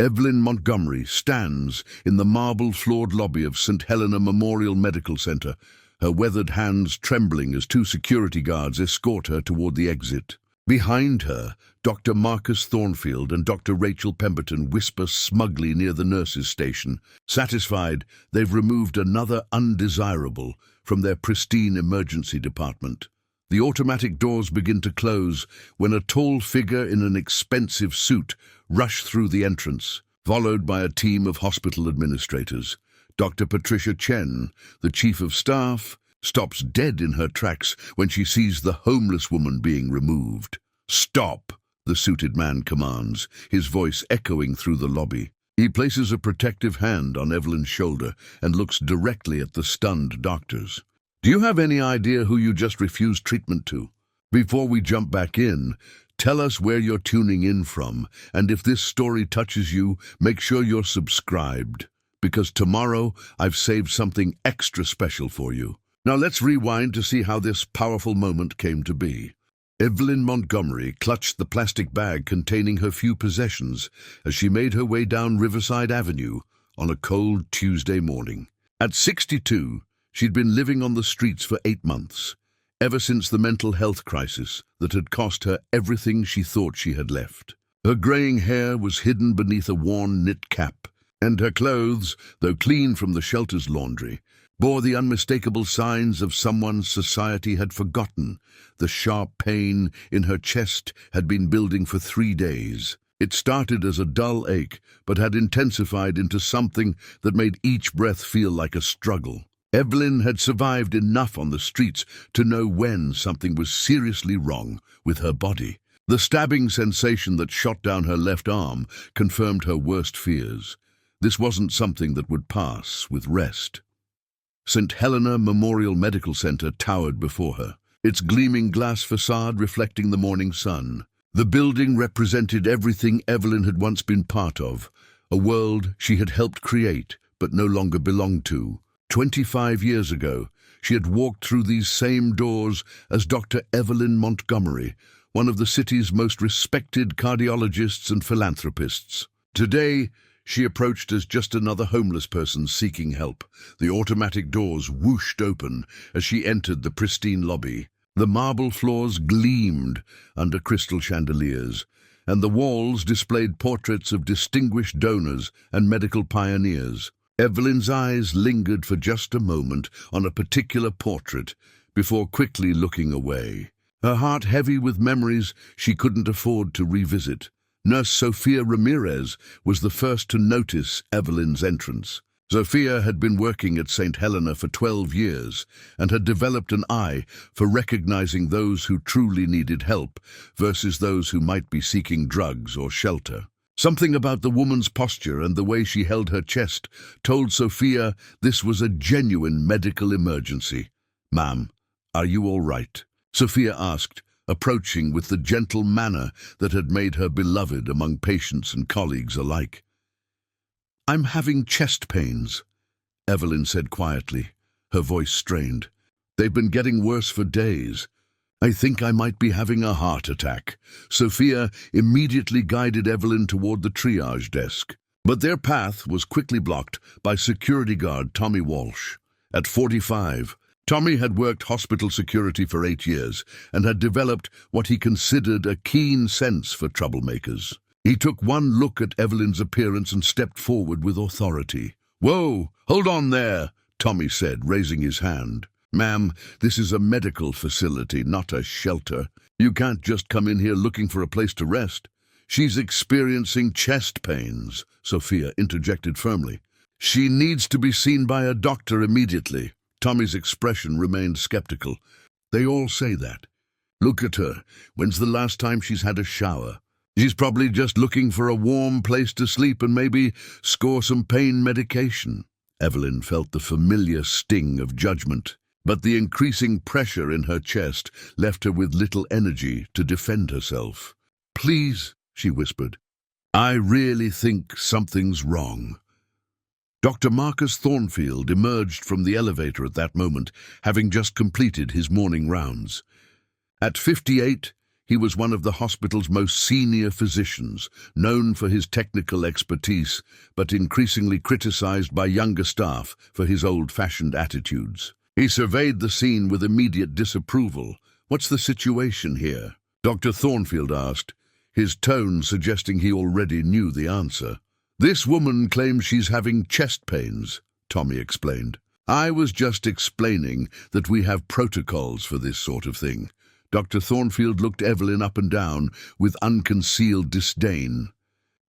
Evelyn Montgomery stands in the marble-floored lobby of St. Helena Memorial Medical Center, her weathered hands trembling as two security guards escort her toward the exit. Behind her, Dr. Marcus Thornfield and Dr. Rachel Pemberton whisper smugly near the nurses' station, satisfied they've removed another undesirable from their pristine emergency department. The automatic doors begin to close when a tall figure in an expensive suit rushes through the entrance, followed by a team of hospital administrators. Dr. Patricia Chen, the chief of staff, stops dead in her tracks when she sees the homeless woman being removed. "Stop!" the suited man commands, his voice echoing through the lobby. He places a protective hand on Evelyn's shoulder and looks directly at the stunned doctors. "Do you have any idea who you just refused treatment to? Before we jump back in, tell us where you're tuning in from, and if this story touches you, make sure you're subscribed, because tomorrow I've saved something extra special for you." Now let's rewind to see how this powerful moment came to be. Evelyn Montgomery clutched the plastic bag containing her few possessions as she made her way down Riverside Avenue on a cold Tuesday morning. At 62, she'd been living on the streets for 8 months, ever since the mental health crisis that had cost her everything she thought she had left. Her graying hair was hidden beneath a worn knit cap, and her clothes, though clean from the shelter's laundry, bore the unmistakable signs of someone society had forgotten. The sharp pain in her chest had been building for 3 days. It started as a dull ache, but had intensified into something that made each breath feel like a struggle. Evelyn had survived enough on the streets to know when something was seriously wrong with her body. The stabbing sensation that shot down her left arm confirmed her worst fears. This wasn't something that would pass with rest. St. Helena Memorial Medical Center towered before her, its gleaming glass facade reflecting the morning sun. The building represented everything Evelyn had once been part of, a world she had helped create but no longer belonged to. 25 years ago, she had walked through these same doors as Dr. Evelyn Montgomery, one of the city's most respected cardiologists and philanthropists. Today, she approached as just another homeless person seeking help. The automatic doors whooshed open as she entered the pristine lobby. The marble floors gleamed under crystal chandeliers, and the walls displayed portraits of distinguished donors and medical pioneers. Evelyn's eyes lingered for just a moment on a particular portrait before quickly looking away, her heart heavy with memories she couldn't afford to revisit. Nurse Sophia Ramirez was the first to notice Evelyn's entrance. Sophia had been working at St. Helena for 12 years and had developed an eye for recognizing those who truly needed help versus those who might be seeking drugs or shelter. Something about the woman's posture and the way she held her chest told Sophia this was a genuine medical emergency. "Ma'am, are you all right?" Sophia asked, approaching with the gentle manner that had made her beloved among patients and colleagues alike. "I'm having chest pains," Evelyn said quietly, her voice strained. "They've been getting worse for days. I think I might be having a heart attack." Sophia immediately guided Evelyn toward the triage desk, but their path was quickly blocked by security guard Tommy Walsh. At 45, Tommy had worked hospital security for 8 years and had developed what he considered a keen sense for troublemakers. He took one look at Evelyn's appearance and stepped forward with authority. "Whoa, hold on there," Tommy said, raising his hand. "Ma'am, this is a medical facility, not a shelter. You can't just come in here looking for a place to rest." "She's experiencing chest pains," Sophia interjected firmly. "She needs to be seen by a doctor immediately." Tommy's expression remained skeptical. "They all say that. Look at her. When's the last time she's had a shower? She's probably just looking for a warm place to sleep and maybe score some pain medication." Evelyn felt the familiar sting of judgment, but the increasing pressure in her chest left her with little energy to defend herself. "Please," she whispered, "I really think something's wrong." Dr. Marcus Thornfield emerged from the elevator at that moment, having just completed his morning rounds. At 58, He was one of the hospital's most senior physicians, known for his technical expertise, but increasingly criticized by younger staff for his old-fashioned attitudes. He surveyed the scene with immediate disapproval. "What's the situation here?" Dr. Thornfield asked, his tone suggesting he already knew the answer. "This woman claims she's having chest pains," Tommy explained. "I was just explaining that we have protocols for this sort of thing." Dr. Thornfield looked Evelyn up and down with unconcealed disdain.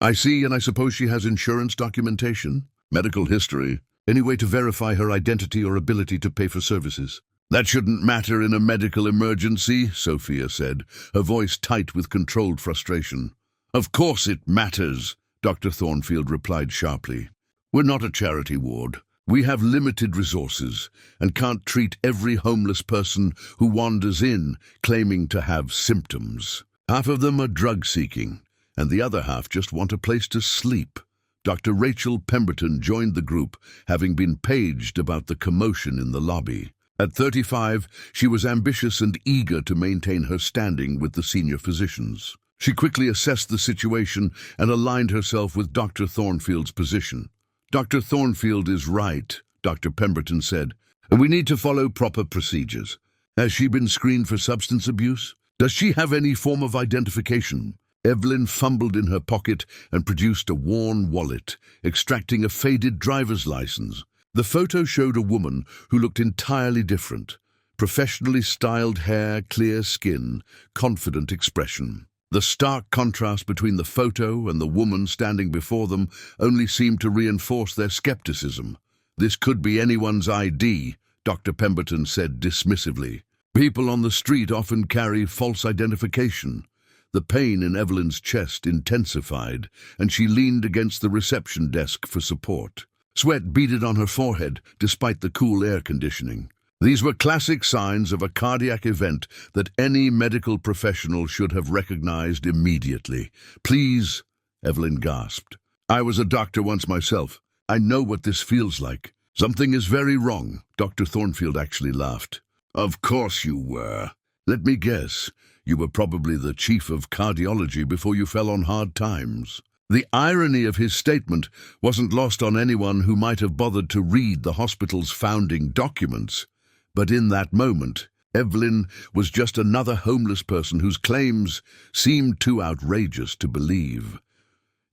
"I see, and I suppose she has insurance documentation? Medical history? Any way to verify her identity or ability to pay for services?" "That shouldn't matter in a medical emergency," Sophia said, her voice tight with controlled frustration. "Of course it matters," Dr. Thornfield replied sharply. "We're not a charity ward. We have limited resources and can't treat every homeless person who wanders in claiming to have symptoms. Half of them are drug-seeking, and the other half just want a place to sleep." Dr. Rachel Pemberton joined the group, having been paged about the commotion in the lobby. At 35, she was ambitious and eager to maintain her standing with the senior physicians. She quickly assessed the situation and aligned herself with Dr. Thornfield's position. "Dr. Thornfield is right," Dr. Pemberton said, "and we need to follow proper procedures. Has she been screened for substance abuse? Does she have any form of identification?" Evelyn fumbled in her pocket and produced a worn wallet, extracting a faded driver's license. The photo showed a woman who looked entirely different. Professionally styled hair, clear skin, confident expression. The stark contrast between the photo and the woman standing before them only seemed to reinforce their skepticism. "This could be anyone's ID," Dr. Pemberton said dismissively. "People on the street often carry false identification." The pain in Evelyn's chest intensified, and she leaned against the reception desk for support. Sweat beaded on her forehead, despite the cool air conditioning. These were classic signs of a cardiac event that any medical professional should have recognized immediately. "Please," Evelyn gasped. "I was a doctor once myself. I know what this feels like. Something is very wrong." Dr. Thornfield actually laughed. "Of course you were. Let me guess. You were probably the chief of cardiology before you fell on hard times." The irony of his statement wasn't lost on anyone who might have bothered to read the hospital's founding documents. But in that moment, Evelyn was just another homeless person whose claims seemed too outrageous to believe.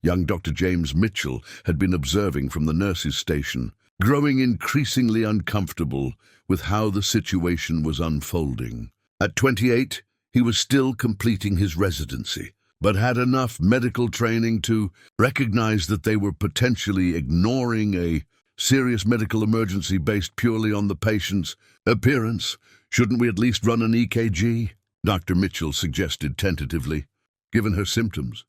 Young Dr. James Mitchell had been observing from the nurses' station, growing increasingly uncomfortable with how the situation was unfolding. At 28, he was still completing his residency, but had enough medical training to recognize that they were potentially ignoring a serious medical emergency based purely on the patient's appearance. "Shouldn't we at least run an EKG?" Dr. Mitchell suggested tentatively, given her symptoms.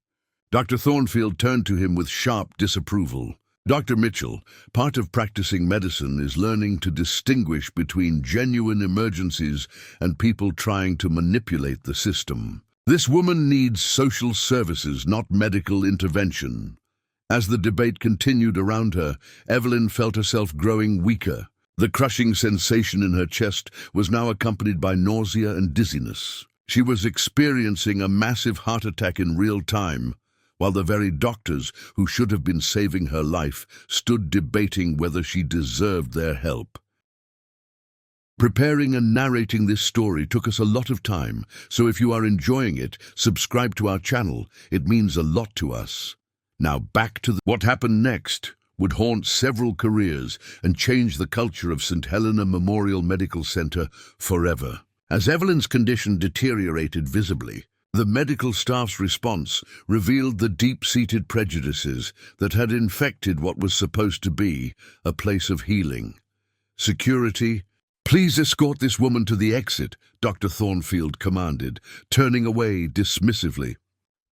Dr. Thornfield turned to him with sharp disapproval. "Dr. Mitchell, part of practicing medicine is learning to distinguish between genuine emergencies and people trying to manipulate the system. This woman needs social services, not medical intervention." As the debate continued around her, Evelyn felt herself growing weaker. The crushing sensation in her chest was now accompanied by nausea and dizziness. She was experiencing a massive heart attack in real time, while the very doctors who should have been saving her life stood debating whether she deserved their help. Preparing and narrating this story took us a lot of time, so if you are enjoying it, subscribe to our channel. It means a lot to us. Now back to what happened next would haunt several careers and change the culture of St. Helena Memorial Medical Center forever. As Evelyn's condition deteriorated visibly, the medical staff's response revealed the deep-seated prejudices that had infected what was supposed to be a place of healing. "Security, please escort this woman to the exit," Dr. Thornfield commanded, turning away dismissively.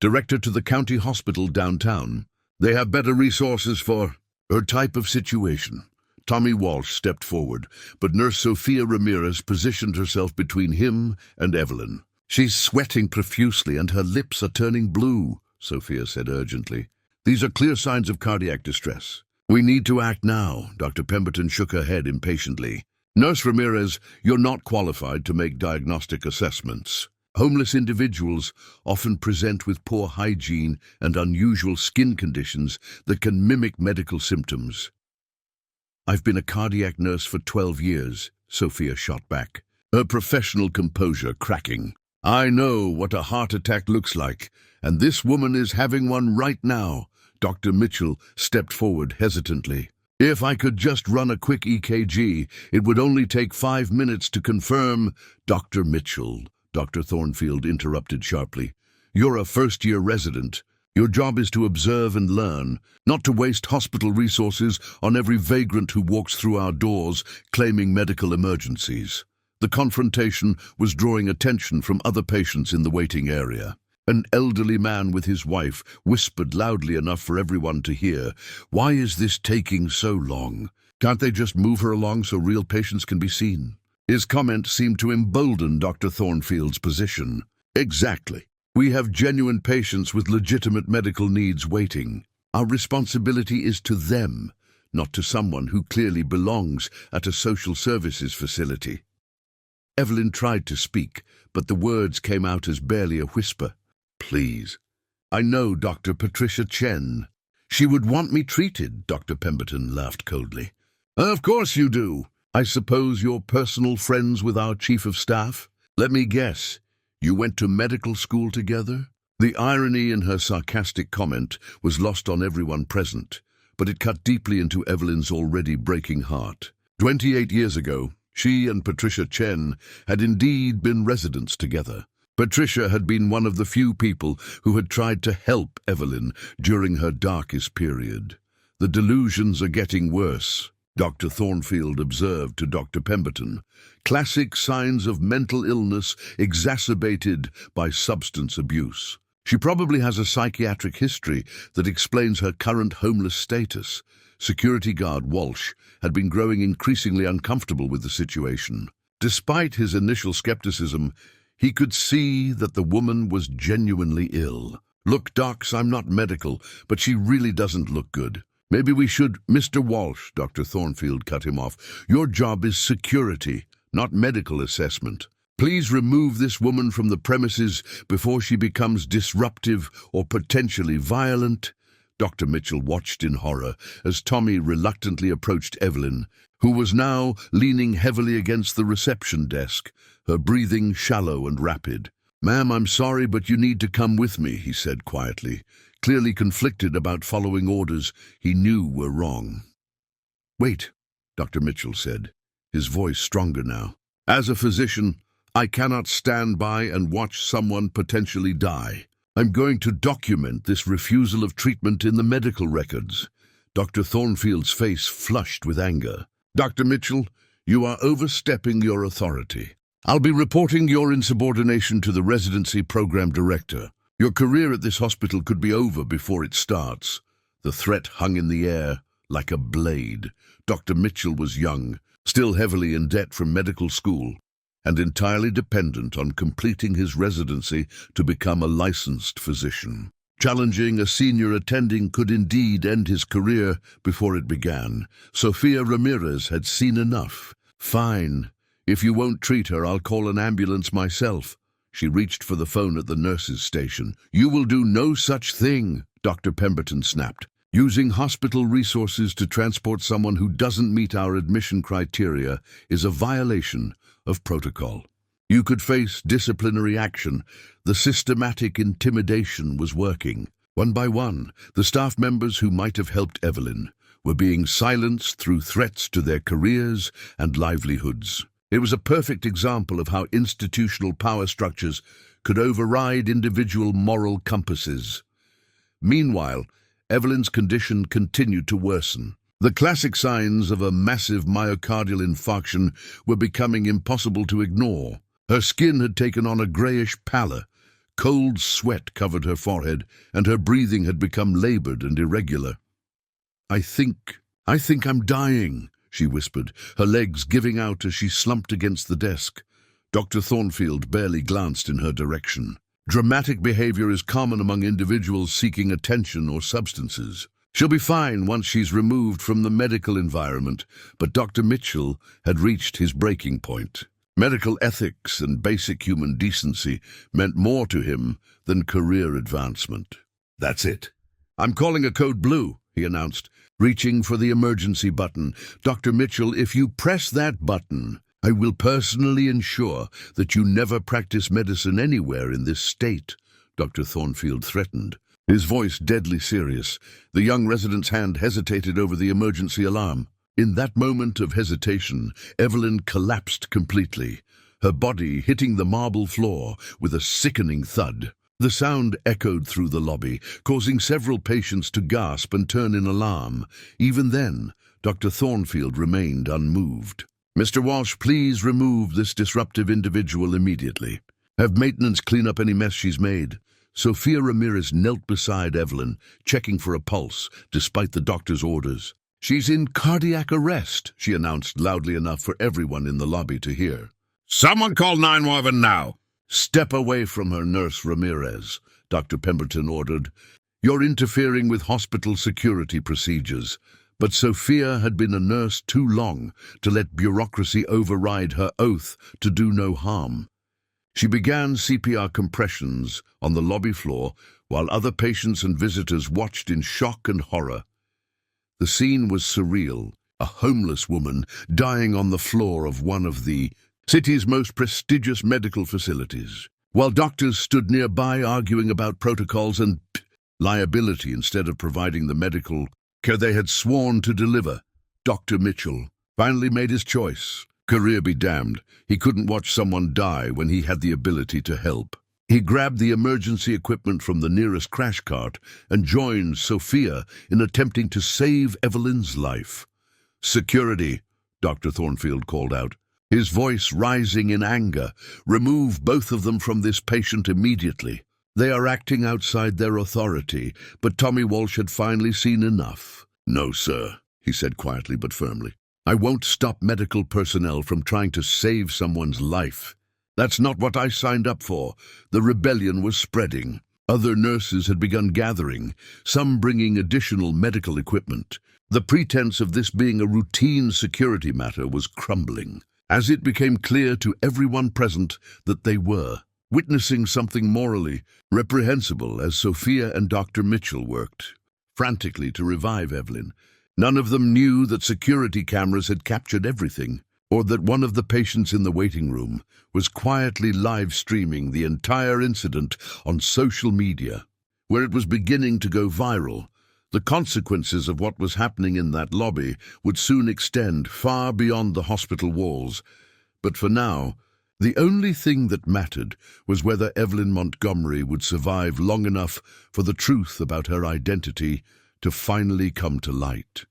"Direct her to the county hospital downtown. They have better resources for her type of situation." Tommy Walsh stepped forward, but Nurse Sophia Ramirez positioned herself between him and Evelyn. "She's sweating profusely and her lips are turning blue," Sophia said urgently. "These are clear signs of cardiac distress. We need to act now." Dr. Pemberton shook her head impatiently. "Nurse Ramirez, you're not qualified to make diagnostic assessments." Homeless individuals often present with poor hygiene and unusual skin conditions that can mimic medical symptoms. "I've been a cardiac nurse for 12 years, Sophia shot back, her professional composure cracking. "I know what a heart attack looks like, and this woman is having one right now." Dr. Mitchell stepped forward hesitantly. "If I could just run a quick EKG, it would only take 5 minutes to confirm." "Dr. Mitchell," Dr. Thornfield interrupted sharply, "you're a first-year resident. Your job is to observe and learn, not to waste hospital resources on every vagrant who walks through our doors claiming medical emergencies." The confrontation was drawing attention from other patients in the waiting area. An elderly man with his wife whispered loudly enough for everyone to hear, "Why is this taking so long? Can't they just move her along so real patients can be seen?" His comment seemed to embolden Dr. Thornfield's position. "Exactly. We have genuine patients with legitimate medical needs waiting. Our responsibility is to them, not to someone who clearly belongs at a social services facility." Evelyn tried to speak, but the words came out as barely a whisper. "Please. I know Dr. Patricia Chen. She would want me treated," Dr. Pemberton laughed coldly. "Of course you do. I suppose you're personal friends with our chief of staff? Let me guess, you went to medical school together?" The irony in her sarcastic comment was lost on everyone present, but it cut deeply into Evelyn's already breaking heart. 28 years ago, she and Patricia Chen had indeed been residents together. Patricia had been one of the few people who had tried to help Evelyn during her darkest period. "The delusions are getting worse," Dr. Thornfield observed to Dr. Pemberton. "Classic signs of mental illness exacerbated by substance abuse. She probably has a psychiatric history that explains her current homeless status." Security guard Walsh had been growing increasingly uncomfortable with the situation. Despite his initial skepticism, he could see that the woman was genuinely ill. "Look, docs, I'm not medical, but she really doesn't look good. Maybe we should—" "Mr. Walsh," Dr. Thornfield cut him off, "your job is security, not medical assessment. Please remove this woman from the premises before she becomes disruptive or potentially violent." Dr. Mitchell watched in horror as Tommy reluctantly approached Evelyn, who was now leaning heavily against the reception desk, her breathing shallow and rapid. "Ma'am, I'm sorry, but you need to come with me," he said quietly, clearly conflicted about following orders he knew were wrong. "Wait," Dr. Mitchell said, his voice stronger now. "As a physician, I cannot stand by and watch someone potentially die. I'm going to document this refusal of treatment in the medical records." Dr. Thornfield's face flushed with anger. "Dr. Mitchell, you are overstepping your authority. I'll be reporting your insubordination to the residency program director. Your career at this hospital could be over before it starts." The threat hung in the air like a blade. Dr. Mitchell was young, still heavily in debt from medical school, and entirely dependent on completing his residency to become a licensed physician. Challenging a senior attending could indeed end his career before it began. Sophia Ramirez had seen enough. "Fine. If you won't treat her, I'll call an ambulance myself." She reached for the phone at the nurse's station. "You will do no such thing," Dr. Pemberton snapped. "Using hospital resources to transport someone who doesn't meet our admission criteria is a violation of protocol. You could face disciplinary action." The systematic intimidation was working. One by one, the staff members who might have helped Evelyn were being silenced through threats to their careers and livelihoods. It was a perfect example of how institutional power structures could override individual moral compasses. Meanwhile, Evelyn's condition continued to worsen. The classic signs of a massive myocardial infarction were becoming impossible to ignore. Her skin had taken on a grayish pallor, cold sweat covered her forehead, and her breathing had become labored and irregular. I think I'm dying," she whispered, her legs giving out as she slumped against the desk. Dr. Thornfield barely glanced in her direction. Dramatic behavior is common among individuals seeking attention or substances. She'll be fine once she's removed from the medical environment, but Dr. Mitchell had reached his breaking point. Medical ethics and basic human decency meant more to him than career advancement. "That's it. I'm calling a code blue," he announced, reaching for the emergency button. "Dr. Mitchell, if you press that button, I will personally ensure that you never practice medicine anywhere in this state," Dr. Thornfield threatened, his voice deadly serious. The young resident's hand hesitated over the emergency alarm. In that moment of hesitation, Evelyn collapsed completely, her body hitting the marble floor with a sickening thud. The sound echoed through the lobby, causing several patients to gasp and turn in alarm. Even then, Dr. Thornfield remained unmoved. "Mr. Walsh, please remove this disruptive individual immediately. Have maintenance clean up any mess she's made." Sophia Ramirez knelt beside Evelyn, checking for a pulse, despite the doctor's orders. "She's in cardiac arrest," she announced loudly enough for everyone in the lobby to hear. "Someone call 911 now." "Step away from her, Nurse Ramirez," Dr. Pemberton ordered. "You're interfering with hospital security procedures." But Sophia had been a nurse too long to let bureaucracy override her oath to do no harm. She began CPR compressions on the lobby floor while other patients and visitors watched in shock and horror. The scene was surreal, a homeless woman dying on the floor of one of the city's most prestigious medical facilities, while doctors stood nearby arguing about protocols and liability instead of providing the medical care they had sworn to deliver. Dr. Mitchell finally made his choice. Career be damned, he couldn't watch someone die when he had the ability to help. He grabbed the emergency equipment from the nearest crash cart and joined Sophia in attempting to save Evelyn's life. "Security," Dr. Thornfield called out, his voice rising in anger. "Remove both of them from this patient immediately. They are acting outside their authority," but Tommy Walsh had finally seen enough. "No, sir," he said quietly but firmly. "I won't stop medical personnel from trying to save someone's life. That's not what I signed up for." The rebellion was spreading. Other nurses had begun gathering, some bringing additional medical equipment. The pretense of this being a routine security matter was crumbling, as it became clear to everyone present that they were witnessing something morally reprehensible as Sophia and Dr. Mitchell worked frantically to revive Evelyn. None of them knew that security cameras had captured everything, or that one of the patients in the waiting room was quietly live-streaming the entire incident on social media, where it was beginning to go viral. The consequences of what was happening in that lobby would soon extend far beyond the hospital walls. But for now, the only thing that mattered was whether Evelyn Montgomery would survive long enough for the truth about her identity to finally come to light.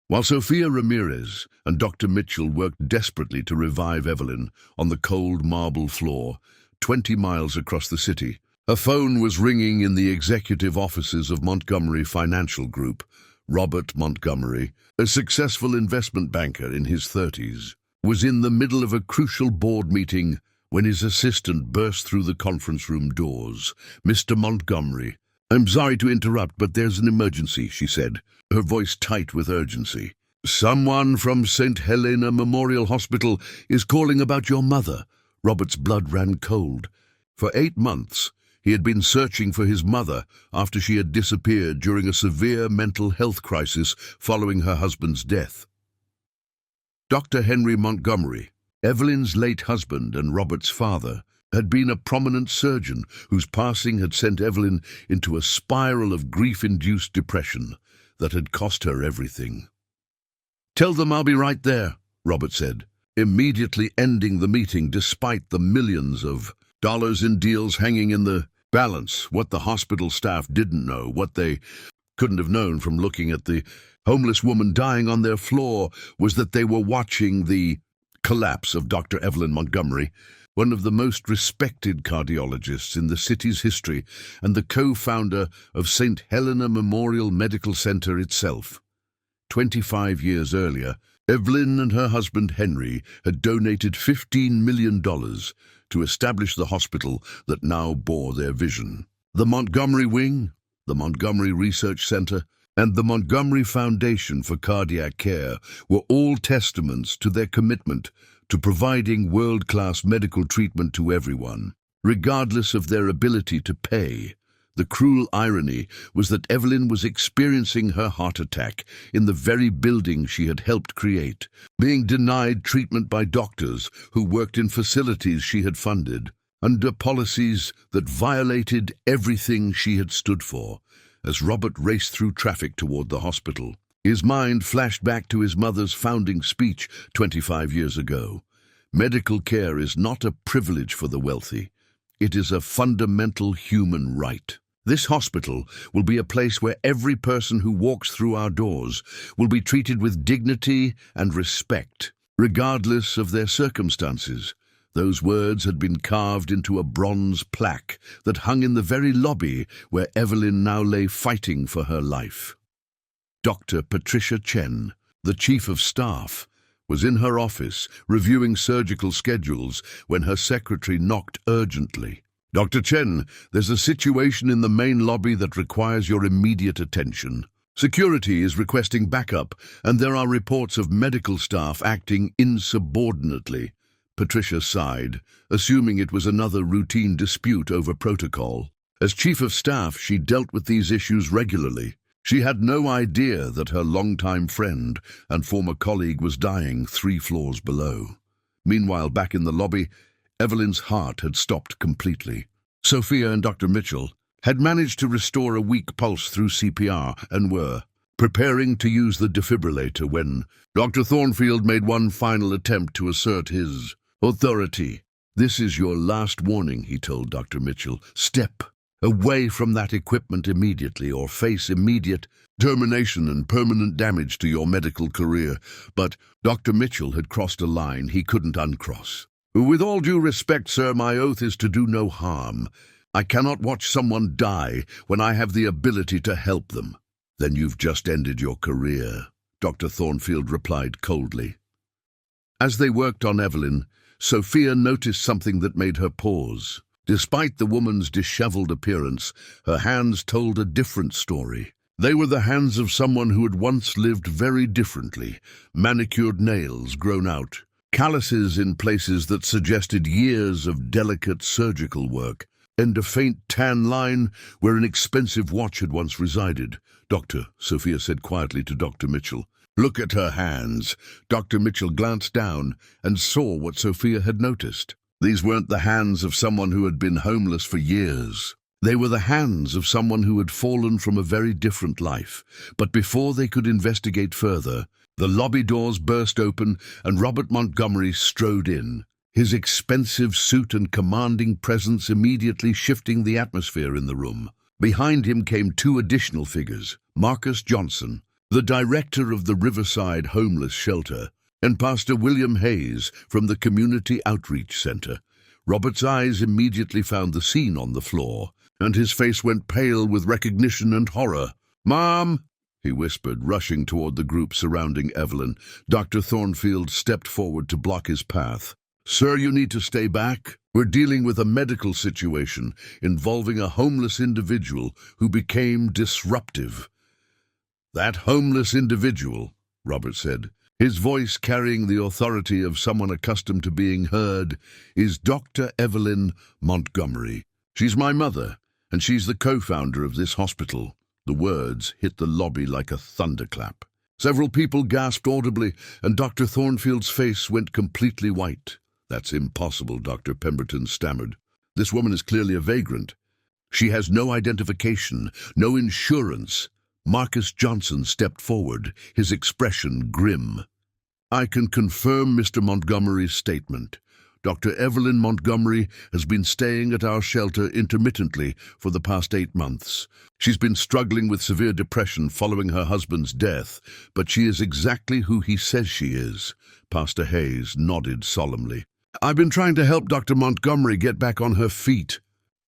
While Sophia Ramirez and Dr. Mitchell worked desperately to revive Evelyn on the cold marble floor, 20 miles across the city, a phone was ringing in the executive offices of Montgomery Financial Group. Robert Montgomery, a successful investment banker in his 30s, was in the middle of a crucial board meeting when his assistant burst through the conference room doors. "Mr. Montgomery, I'm sorry to interrupt, but there's an emergency," she said, her voice tight with urgency. "Someone from St. Helena Memorial Hospital is calling about your mother." Robert's blood ran cold. For 8 months, he had been searching for his mother after she had disappeared during a severe mental health crisis following her husband's death. Dr. Henry Montgomery, Evelyn's late husband and Robert's father, had been a prominent surgeon whose passing had sent Evelyn into a spiral of grief-induced depression that had cost her everything. "Tell them I'll be right there," Robert said, immediately ending the meeting despite the millions of dollars in deals hanging in the balance. What the hospital staff didn't know, what they couldn't have known from looking at the homeless woman dying on their floor, was that they were watching the collapse of Dr. Evelyn Montgomery, one of the most respected cardiologists in the city's history and the co-founder of St. Helena Memorial Medical Center itself. 25 years earlier, Evelyn and her husband Henry had donated $15 million to establish the hospital that now bore their vision. The Montgomery Wing, the Montgomery Research Center, and the Montgomery Foundation for Cardiac Care were all testaments to their commitment to providing world-class medical treatment to everyone, regardless of their ability to pay. The cruel irony was that Evelyn was experiencing her heart attack in the very building she had helped create, being denied treatment by doctors who worked in facilities she had funded, under policies that violated everything she had stood for. As Robert raced through traffic toward the hospital, his mind flashed back to his mother's founding speech 25 years ago. Medical care is not a privilege for the wealthy. It is a fundamental human right. This hospital will be a place where every person who walks through our doors will be treated with dignity and respect, regardless of their circumstances. Those words had been carved into a bronze plaque that hung in the very lobby where Evelyn now lay fighting for her life. Dr. Patricia Chen, the chief of staff, was in her office reviewing surgical schedules when her secretary knocked urgently. "Dr. Chen, there's a situation in the main lobby that requires your immediate attention. Security is requesting backup, and there are reports of medical staff acting insubordinately." Patricia sighed, assuming it was another routine dispute over protocol. As chief of staff, she dealt with these issues regularly. She had no idea that her longtime friend and former colleague was dying 3 floors below. Meanwhile, back in the lobby, Evelyn's heart had stopped completely. Sophia and Dr. Mitchell had managed to restore a weak pulse through CPR and were preparing to use the defibrillator when Dr. Thornfield made one final attempt to assert his authority. "This is your last warning," he told Dr. Mitchell. "Step away from that equipment immediately or face immediate termination and permanent damage to your medical career." But Dr. Mitchell had crossed a line he couldn't uncross. "With all due respect, sir, my oath is to do no harm. I cannot watch someone die when I have the ability to help them." "Then you've just ended your career," Dr. Thornfield replied coldly. As they worked on Evelyn, Sophia noticed something that made her pause. Despite the woman's disheveled appearance, her hands told a different story. They were the hands of someone who had once lived very differently, manicured nails grown out, calluses in places that suggested years of delicate surgical work, and a faint tan line where an expensive watch had once resided. "Doctor," Sophia said quietly to Dr. Mitchell. "Look at her hands." Dr. Mitchell glanced down and saw what Sophia had noticed. These weren't the hands of someone who had been homeless for years. They were the hands of someone who had fallen from a very different life. But before they could investigate further, the lobby doors burst open and Robert Montgomery strode in, his expensive suit and commanding presence immediately shifting the atmosphere in the room. Behind him came 2 additional figures, Marcus Johnson, the director of the Riverside Homeless Shelter, and Pastor William Hayes from the Community Outreach Center. Robert's eyes immediately found the scene on the floor, and his face went pale with recognition and horror. "Mom!" he whispered, rushing toward the group surrounding Evelyn. Dr. Thornfield stepped forward to block his path. "Sir, you need to stay back. We're dealing with a medical situation involving a homeless individual who became disruptive." "That homeless individual," Robert said, his voice carrying the authority of someone accustomed to being heard, "is Dr. Evelyn Montgomery. She's my mother, and she's the co-founder of this hospital." The words hit the lobby like a thunderclap. Several people gasped audibly, and Dr. Thornfield's face went completely white. "That's impossible," Dr. Pemberton stammered. "This woman is clearly a vagrant. She has no identification, no insurance." Marcus Johnson stepped forward, his expression grim. "I can confirm Mr. Montgomery's statement. Dr. Evelyn Montgomery has been staying at our shelter intermittently for the past 8 months. She's been struggling with severe depression following her husband's death, but she is exactly who he says she is." Pastor Hayes nodded solemnly. "I've been trying to help Dr. Montgomery get back on her feet.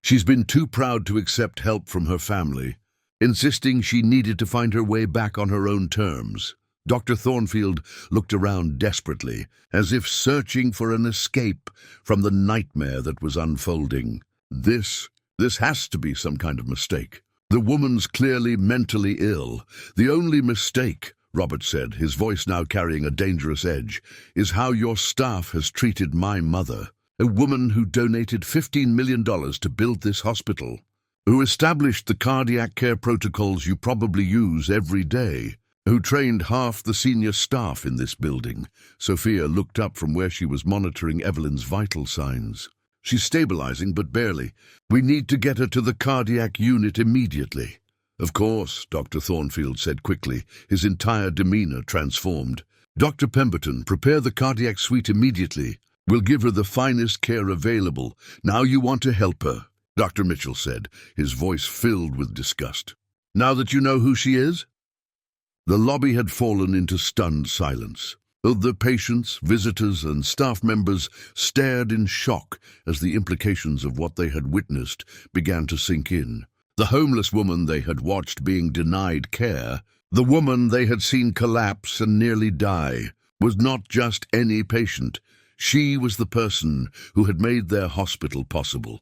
She's been too proud to accept help from her family, insisting she needed to find her way back on her own terms." Dr. Thornfield looked around desperately, as if searching for an escape from the nightmare that was unfolding. This has to be some kind of mistake. The woman's clearly mentally ill. The only mistake Robert said, his voice now carrying a dangerous edge, is how your staff has treated my mother, a woman who donated $15 million to build this hospital, who established the cardiac care protocols you probably use every day, who trained half the senior staff in this building. Sophia looked up from where she was monitoring Evelyn's vital signs. She's stabilizing, but barely. We need to get her to the cardiac unit immediately. Of course, Dr. Thornfield said quickly, his entire demeanor transformed. Dr. Pemberton, prepare the cardiac suite immediately. We'll give her the finest care available. Now you want to help her, Dr. Mitchell said, his voice filled with disgust. Now that you know who she is? The lobby had fallen into stunned silence. The patients, visitors, and staff members stared in shock as the implications of what they had witnessed began to sink in. The homeless woman they had watched being denied care, the woman they had seen collapse and nearly die, was not just any patient. She was the person who had made their hospital possible.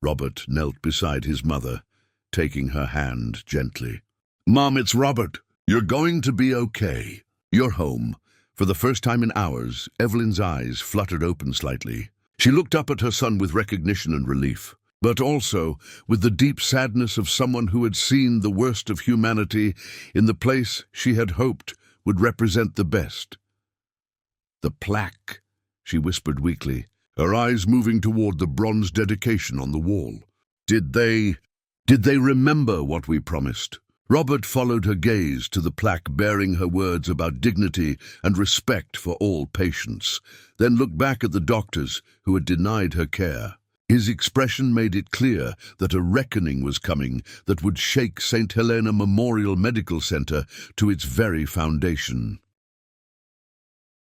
Robert knelt beside his mother, taking her hand gently. "Mom, it's Robert. You're going to be okay. You're home." For the first time in hours, Evelyn's eyes fluttered open slightly. She looked up at her son with recognition and relief, but also with the deep sadness of someone who had seen the worst of humanity in the place she had hoped would represent the best. "The plaque," she whispered weakly, her eyes moving toward the bronze dedication on the wall. Did they remember what we promised? Robert followed her gaze to the plaque bearing her words about dignity and respect for all patients, then looked back at the doctors who had denied her care. His expression made it clear that a reckoning was coming that would shake St. Helena Memorial Medical Center to its very foundation.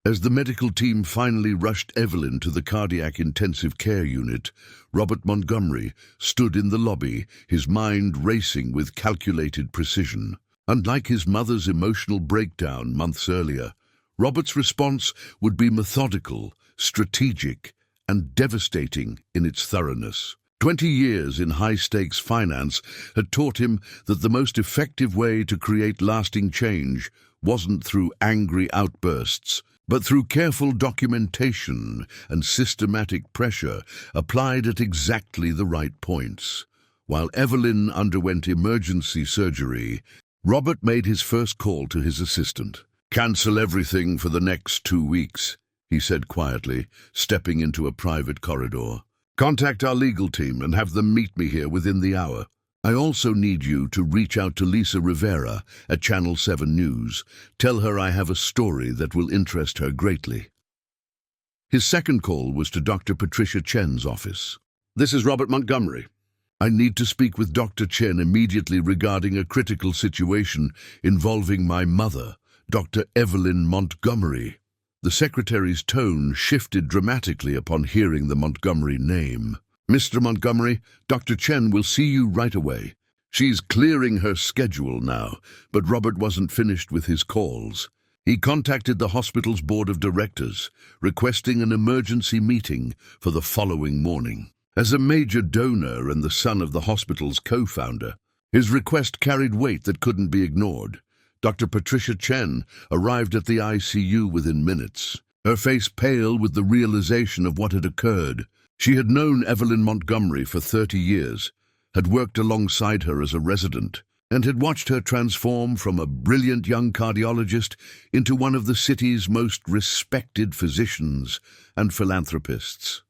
As the medical team finally rushed Evelyn to the cardiac intensive care unit, Robert Montgomery stood in the lobby, his mind racing with calculated precision. Unlike his mother's emotional breakdown months earlier, Robert's response would be methodical, strategic, and devastating in its thoroughness. 20 years in high-stakes finance had taught him that the most effective way to create lasting change wasn't through angry outbursts, but through careful documentation and systematic pressure applied at exactly the right points. While Evelyn underwent emergency surgery, Robert made his first call to his assistant. "Cancel everything for the next 2 weeks," he said quietly, stepping into a private corridor. "Contact our legal team and have them meet me here within the hour. I also need you to reach out to Lisa Rivera at Channel 7 News. Tell her I have a story that will interest her greatly." His second call was to Dr. Patricia Chen's office. "This is Robert Montgomery. I need to speak with Dr. Chen immediately regarding a critical situation involving my mother, Dr. Evelyn Montgomery." The secretary's tone shifted dramatically upon hearing the Montgomery name. "Mr. Montgomery, Dr. Chen will see you right away. She's clearing her schedule now," but Robert wasn't finished with his calls. He contacted the hospital's board of directors, requesting an emergency meeting for the following morning. As a major donor and the son of the hospital's co-founder, his request carried weight that couldn't be ignored. Dr. Patricia Chen arrived at the ICU within minutes, her face pale with the realization of what had occurred. She had known Evelyn Montgomery for 30 years, had worked alongside her as a resident, and had watched her transform from a brilliant young cardiologist into one of the city's most respected physicians and philanthropists.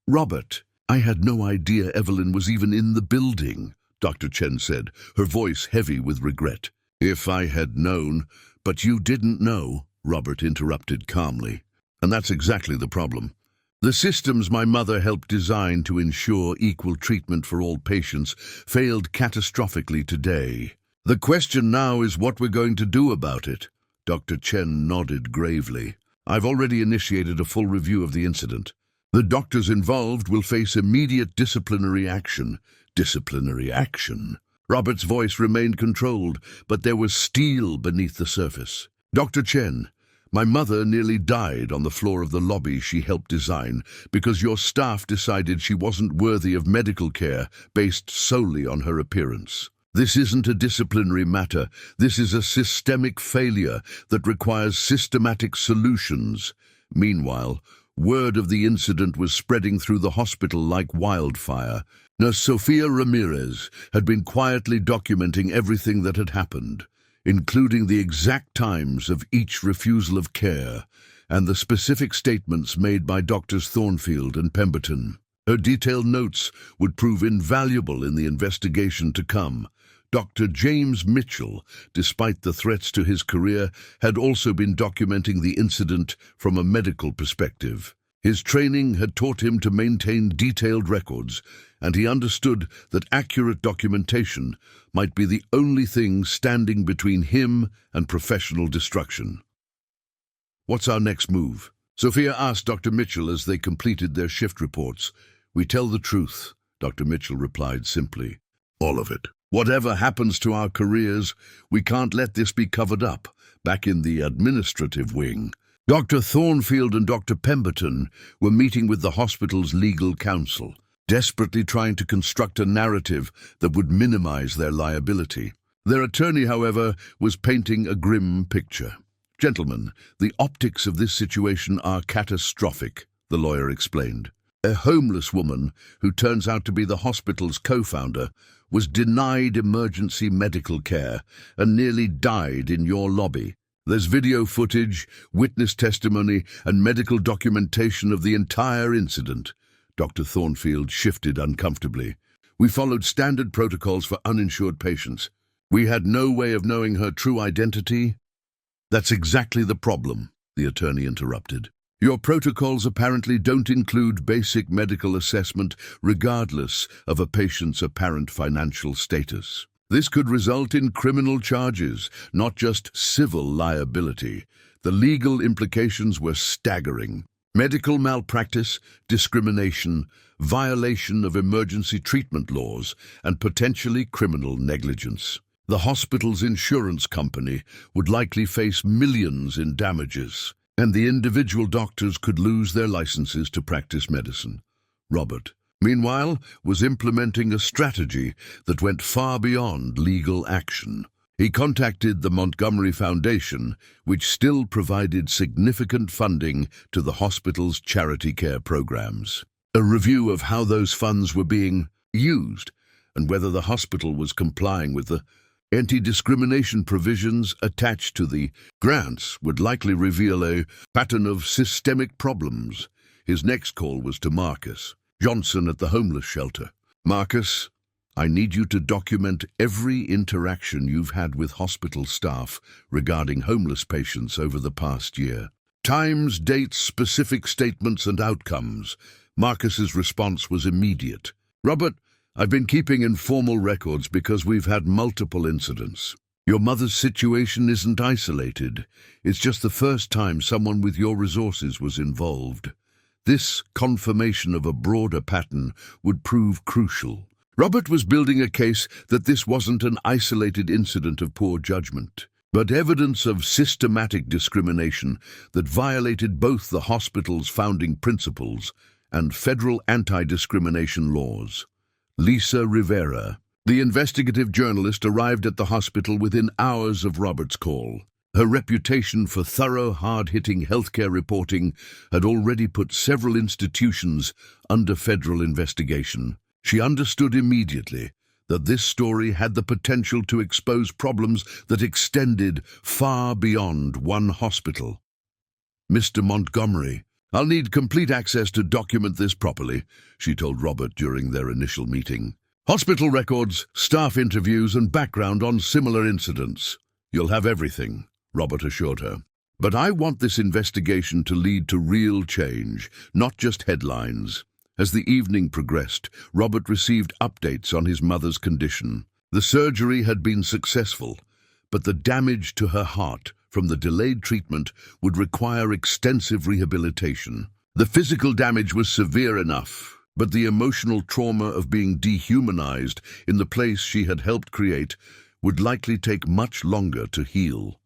"Robert, I had no idea Evelyn was even in the building," Dr. Chen said, her voice heavy with regret. "If I had known, but you didn't know," Robert interrupted calmly. "And that's exactly the problem. The systems my mother helped design to ensure equal treatment for all patients failed catastrophically today. The question now is what we're going to do about it." Dr. Chen nodded gravely. "I've already initiated a full review of the incident. The doctors involved will face immediate disciplinary action." Disciplinary action? Robert's voice remained controlled, but there was steel beneath the surface. "Dr. Chen, my mother nearly died on the floor of the lobby she helped design because your staff decided she wasn't worthy of medical care based solely on her appearance. This isn't a disciplinary matter. This is a systemic failure that requires systematic solutions. Meanwhile, word of the incident was spreading through the hospital like wildfire. Nurse Sofia Ramirez had been quietly documenting everything that had happened, including the exact times of each refusal of care and the specific statements made by Doctors Thornfield and Pemberton. Her detailed notes would prove invaluable in the investigation to come. Dr. James Mitchell, despite the threats to his career, had also been documenting the incident from a medical perspective. His training had taught him to maintain detailed records, and he understood that accurate documentation might be the only thing standing between him and professional destruction. "What's our next move?" Sophia asked Dr. Mitchell as they completed their shift reports. "We tell the truth," Dr. Mitchell replied simply. "All of it. Whatever happens to our careers, we can't let this be covered up." Back in the administrative wing, Dr. Thornfield and Dr. Pemberton were meeting with the hospital's legal counsel, desperately trying to construct a narrative that would minimize their liability. Their attorney, however, was painting a grim picture. "Gentlemen, the optics of this situation are catastrophic," the lawyer explained. "A homeless woman, who turns out to be the hospital's co-founder, was denied emergency medical care and nearly died in your lobby. There's video footage, witness testimony, and medical documentation of the entire incident." Dr. Thornfield shifted uncomfortably. "We followed standard protocols for uninsured patients. We had no way of knowing her true identity." "That's exactly the problem," the attorney interrupted. "Your protocols apparently don't include basic medical assessment regardless of a patient's apparent financial status. This could result in criminal charges, not just civil liability. The legal implications were staggering. Medical malpractice, discrimination, violation of emergency treatment laws, and potentially criminal negligence. The hospital's insurance company would likely face millions in damages, and the individual doctors could lose their licenses to practice medicine." Robert, meanwhile, was implementing a strategy that went far beyond legal action. He contacted the Montgomery Foundation, which still provided significant funding to the hospital's charity care programs. A review of how those funds were being used and whether the hospital was complying with the anti-discrimination provisions attached to the grants would likely reveal a pattern of systemic problems. His next call was to Marcus Johnson at the homeless shelter. "Marcus, I need you to document every interaction you've had with hospital staff regarding homeless patients over the past year. Times, dates, specific statements, and outcomes." Marcus's response was immediate. "Robert, I've been keeping informal records because we've had multiple incidents. Your mother's situation isn't isolated. It's just the first time someone with your resources was involved. This confirmation of a broader pattern would prove crucial." Robert was building a case that this wasn't an isolated incident of poor judgment, but evidence of systematic discrimination that violated both the hospital's founding principles and federal anti-discrimination laws. Lisa Rivera, the investigative journalist, arrived at the hospital within hours of Robert's call. Her reputation for thorough, hard-hitting healthcare reporting had already put several institutions under federal investigation. She understood immediately that this story had the potential to expose problems that extended far beyond one hospital. "Mr. Montgomery, I'll need complete access to document this properly," she told Robert during their initial meeting. "Hospital records, staff interviews, and background on similar incidents. You'll have everything," Robert assured her. "But I want this investigation to lead to real change, not just headlines." As the evening progressed, Robert received updates on his mother's condition. The surgery had been successful, but the damage to her heart from the delayed treatment would require extensive rehabilitation. The physical damage was severe enough, but the emotional trauma of being dehumanized in the place she had helped create would likely take much longer to heal.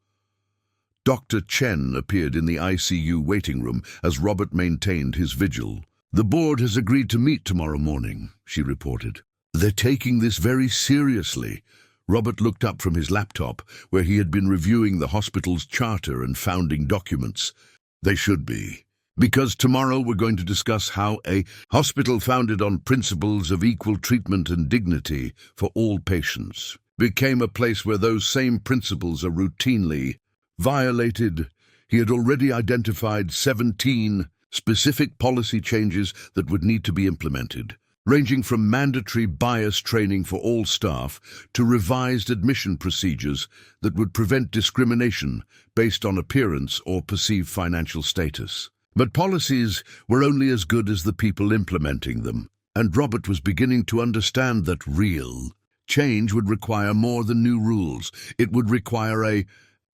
Dr. Chen appeared in the ICU waiting room as Robert maintained his vigil. "The board has agreed to meet tomorrow morning," she reported. "They're taking this very seriously." Robert looked up from his laptop, where he had been reviewing the hospital's charter and founding documents. They should be. Because tomorrow we're going to discuss how a hospital founded on principles of equal treatment and dignity for all patients became a place where those same principles are routinely violated. He had already identified 17 specific policy changes that would need to be implemented, ranging from mandatory bias training for all staff to revised admission procedures that would prevent discrimination based on appearance or perceived financial status. But policies were only as good as the people implementing them, and Robert was beginning to understand that real change would require more than new rules. It would require a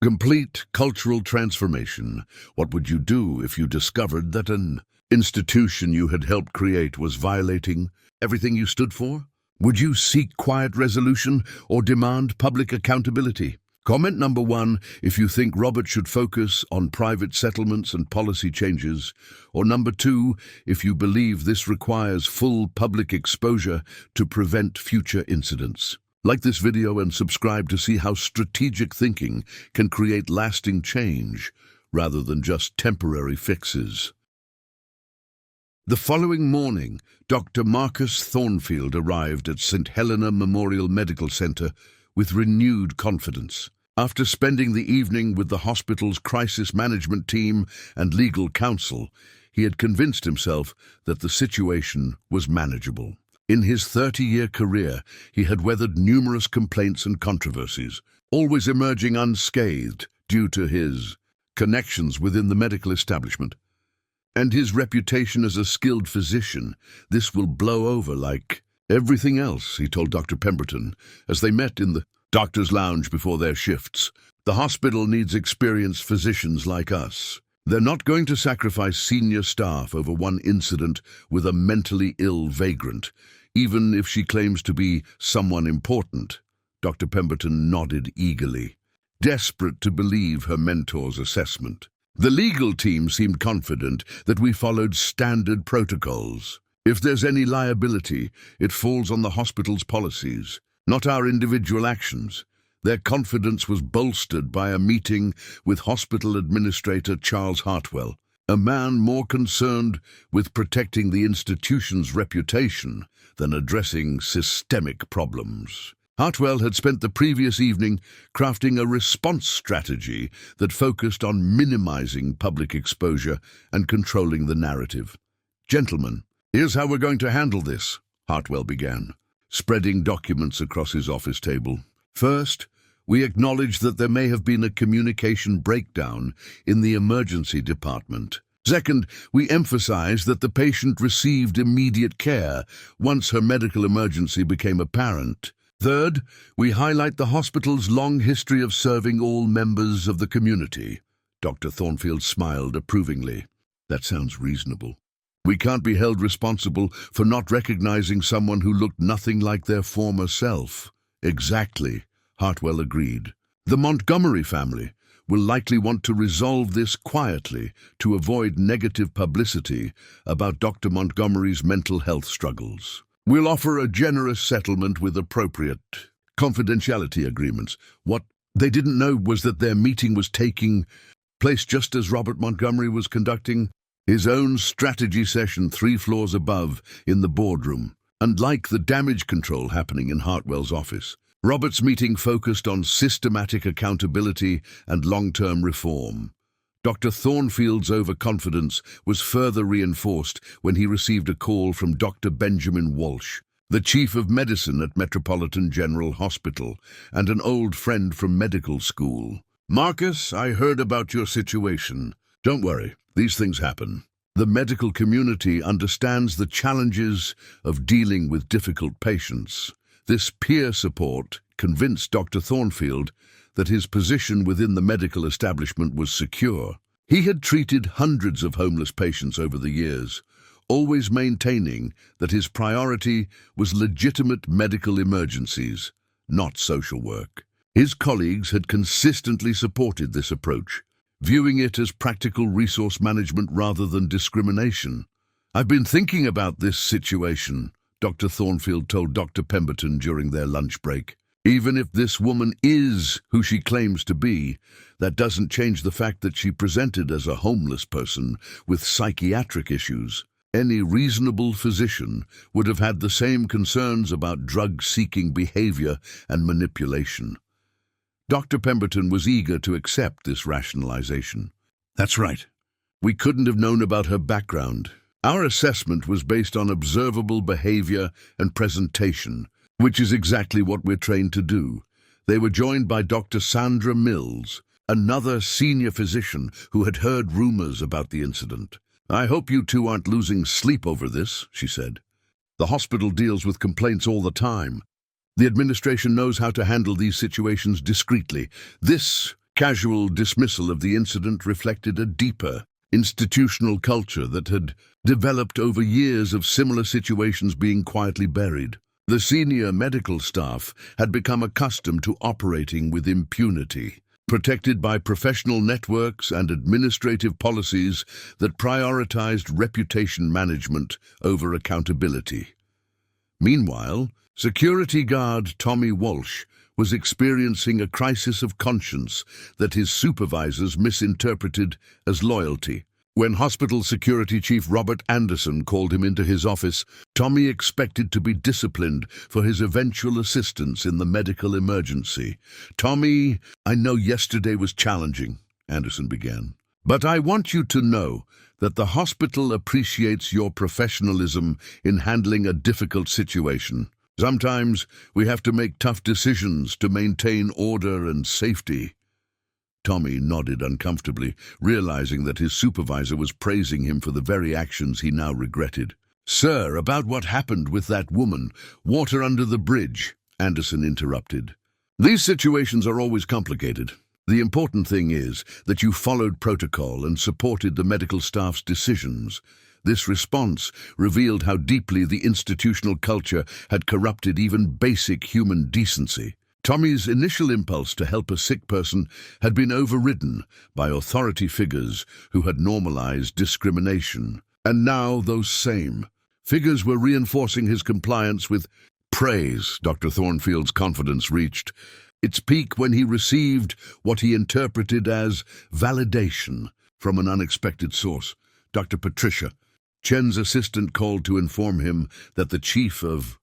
complete cultural transformation. What would you do if you discovered that an institution you had helped create was violating everything you stood for? Would you seek quiet resolution or demand public accountability? Comment number 1 if you think Robert should focus on private settlements and policy changes, or number 2 if you believe this requires full public exposure to prevent future incidents. Like this video and subscribe to see how strategic thinking can create lasting change rather than just temporary fixes. The following morning, Dr. Marcus Thornfield arrived at St. Helena Memorial Medical Center with renewed confidence. After spending the evening with the hospital's crisis management team and legal counsel, he had convinced himself that the situation was manageable. In his 30-year career, he had weathered numerous complaints and controversies, always emerging unscathed due to his connections within the medical establishment. And his reputation as a skilled physician, this will blow over like everything else, he told Dr. Pemberton, as they met in the doctor's lounge before their shifts. The hospital needs experienced physicians like us. They're not going to sacrifice senior staff over one incident with a mentally ill vagrant, even if she claims to be someone important. Dr. Pemberton nodded eagerly, desperate to believe her mentor's assessment. The legal team seemed confident that we followed standard protocols. If there's any liability, it falls on the hospital's policies, not our individual actions. Their confidence was bolstered by a meeting with Hospital Administrator Charles Hartwell, a man more concerned with protecting the institution's reputation than addressing systemic problems. Hartwell had spent the previous evening crafting a response strategy that focused on minimizing public exposure and controlling the narrative. "Gentlemen, here's how we're going to handle this," Hartwell began, spreading documents across his office table. "First, we acknowledge that there may have been a communication breakdown in the emergency department. Second, we emphasize that the patient received immediate care once her medical emergency became apparent. Third, we highlight the hospital's long history of serving all members of the community." Dr. Thornfield smiled approvingly. "That sounds reasonable. We can't be held responsible for not recognizing someone who looked nothing like their former self." "Exactly," Hartwell agreed. "The Montgomery family will likely want to resolve this quietly to avoid negative publicity about Dr. Montgomery's mental health struggles. We'll offer a generous settlement with appropriate confidentiality agreements. What they didn't know was that their meeting was taking place just as Robert Montgomery was conducting his own strategy session 3 floors above in the boardroom. Unlike the damage control happening in Hartwell's office, Robert's meeting focused on systematic accountability and long-term reform. Dr. Thornfield's overconfidence was further reinforced when he received a call from Dr. Benjamin Walsh, the chief of medicine at Metropolitan General Hospital and an old friend from medical school. "Marcus, I heard about your situation. Don't worry, these things happen. The medical community understands the challenges of dealing with difficult patients." This peer support convinced Dr. Thornfield that his position within the medical establishment was secure. He had treated hundreds of homeless patients over the years, always maintaining that his priority was legitimate medical emergencies, not social work. His colleagues had consistently supported this approach, viewing it as practical resource management rather than discrimination. "I've been thinking about this situation," Dr. Thornfield told Dr. Pemberton during their lunch break. Even if this woman is who she claims to be, that doesn't change the fact that she presented as a homeless person with psychiatric issues. Any reasonable physician would have had the same concerns about drug-seeking behavior and manipulation. Dr. Pemberton was eager to accept this rationalization. That's right. We couldn't have known about her background. Our assessment was based on observable behavior and presentation, which is exactly what we're trained to do. They were joined by Dr. Sandra Mills, another senior physician who had heard rumors about the incident. I hope you two aren't losing sleep over this, she said. The hospital deals with complaints all the time. The administration knows how to handle these situations discreetly. This casual dismissal of the incident reflected a deeper institutional culture that had developed over years of similar situations being quietly buried. The senior medical staff had become accustomed to operating with impunity, protected by professional networks and administrative policies that prioritized reputation management over accountability. Meanwhile, security guard Tommy Walsh was experiencing a crisis of conscience that his supervisors misinterpreted as loyalty. When Hospital Security Chief Robert Anderson called him into his office, Tommy expected to be disciplined for his eventual assistance in the medical emergency. "Tommy, I know yesterday was challenging," Anderson began, "but I want you to know that the hospital appreciates your professionalism in handling a difficult situation. Sometimes we have to make tough decisions to maintain order and safety." Tommy nodded uncomfortably, realizing that his supervisor was praising him for the very actions he now regretted. "Sir, about what happened with that woman, water under the bridge," Anderson interrupted. "These situations are always complicated. The important thing is that you followed protocol and supported the medical staff's decisions. This response revealed how deeply the institutional culture had corrupted even basic human decency." Tommy's initial impulse to help a sick person had been overridden by authority figures who had normalized discrimination. And now those same figures were reinforcing his compliance with praise. Dr. Thornfield's confidence reached its peak when he received what he interpreted as validation from an unexpected source. Dr. Patricia Chen's assistant called to inform him that the chief of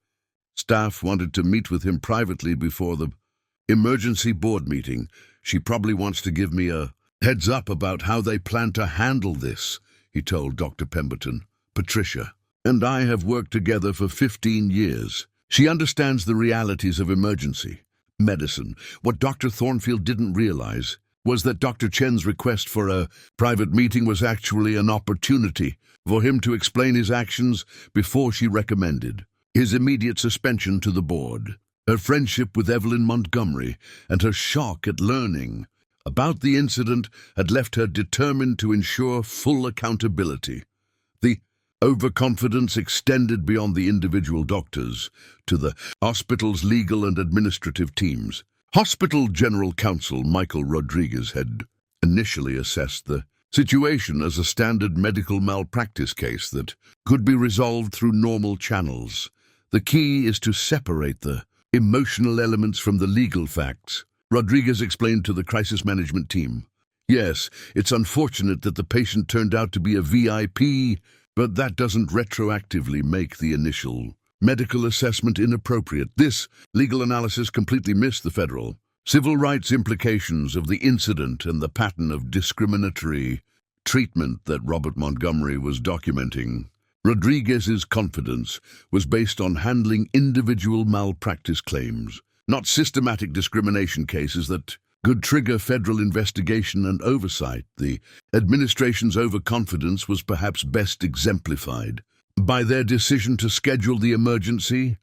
staff wanted to meet with him privately before the emergency board meeting. "She probably wants to give me a heads up about how they plan to handle this," he told Dr. Pemberton. "Patricia and I have worked together for 15 years. She understands the realities of emergency medicine." What Dr. Thornfield didn't realize was that Dr. Chen's request for a private meeting was actually an opportunity for him to explain his actions before she recommended his immediate suspension to the board. Her friendship with Evelyn Montgomery and her shock at learning about the incident had left her determined to ensure full accountability. The overconfidence extended beyond the individual doctors to the hospital's legal and administrative teams. Hospital General Counsel Michael Rodriguez had initially assessed the situation as a standard medical malpractice case that could be resolved through normal channels. The key is to separate the emotional elements from the legal facts, Rodriguez explained to the crisis management team. "Yes, it's unfortunate that the patient turned out to be a VIP, but that doesn't retroactively make the initial medical assessment inappropriate. This legal analysis completely missed the federal civil rights implications of the incident and the pattern of discriminatory treatment that Robert Montgomery was documenting." Rodriguez's confidence was based on handling individual malpractice claims, not systematic discrimination cases that could trigger federal investigation and oversight. The administration's overconfidence was perhaps best exemplified by their decision to schedule the emergency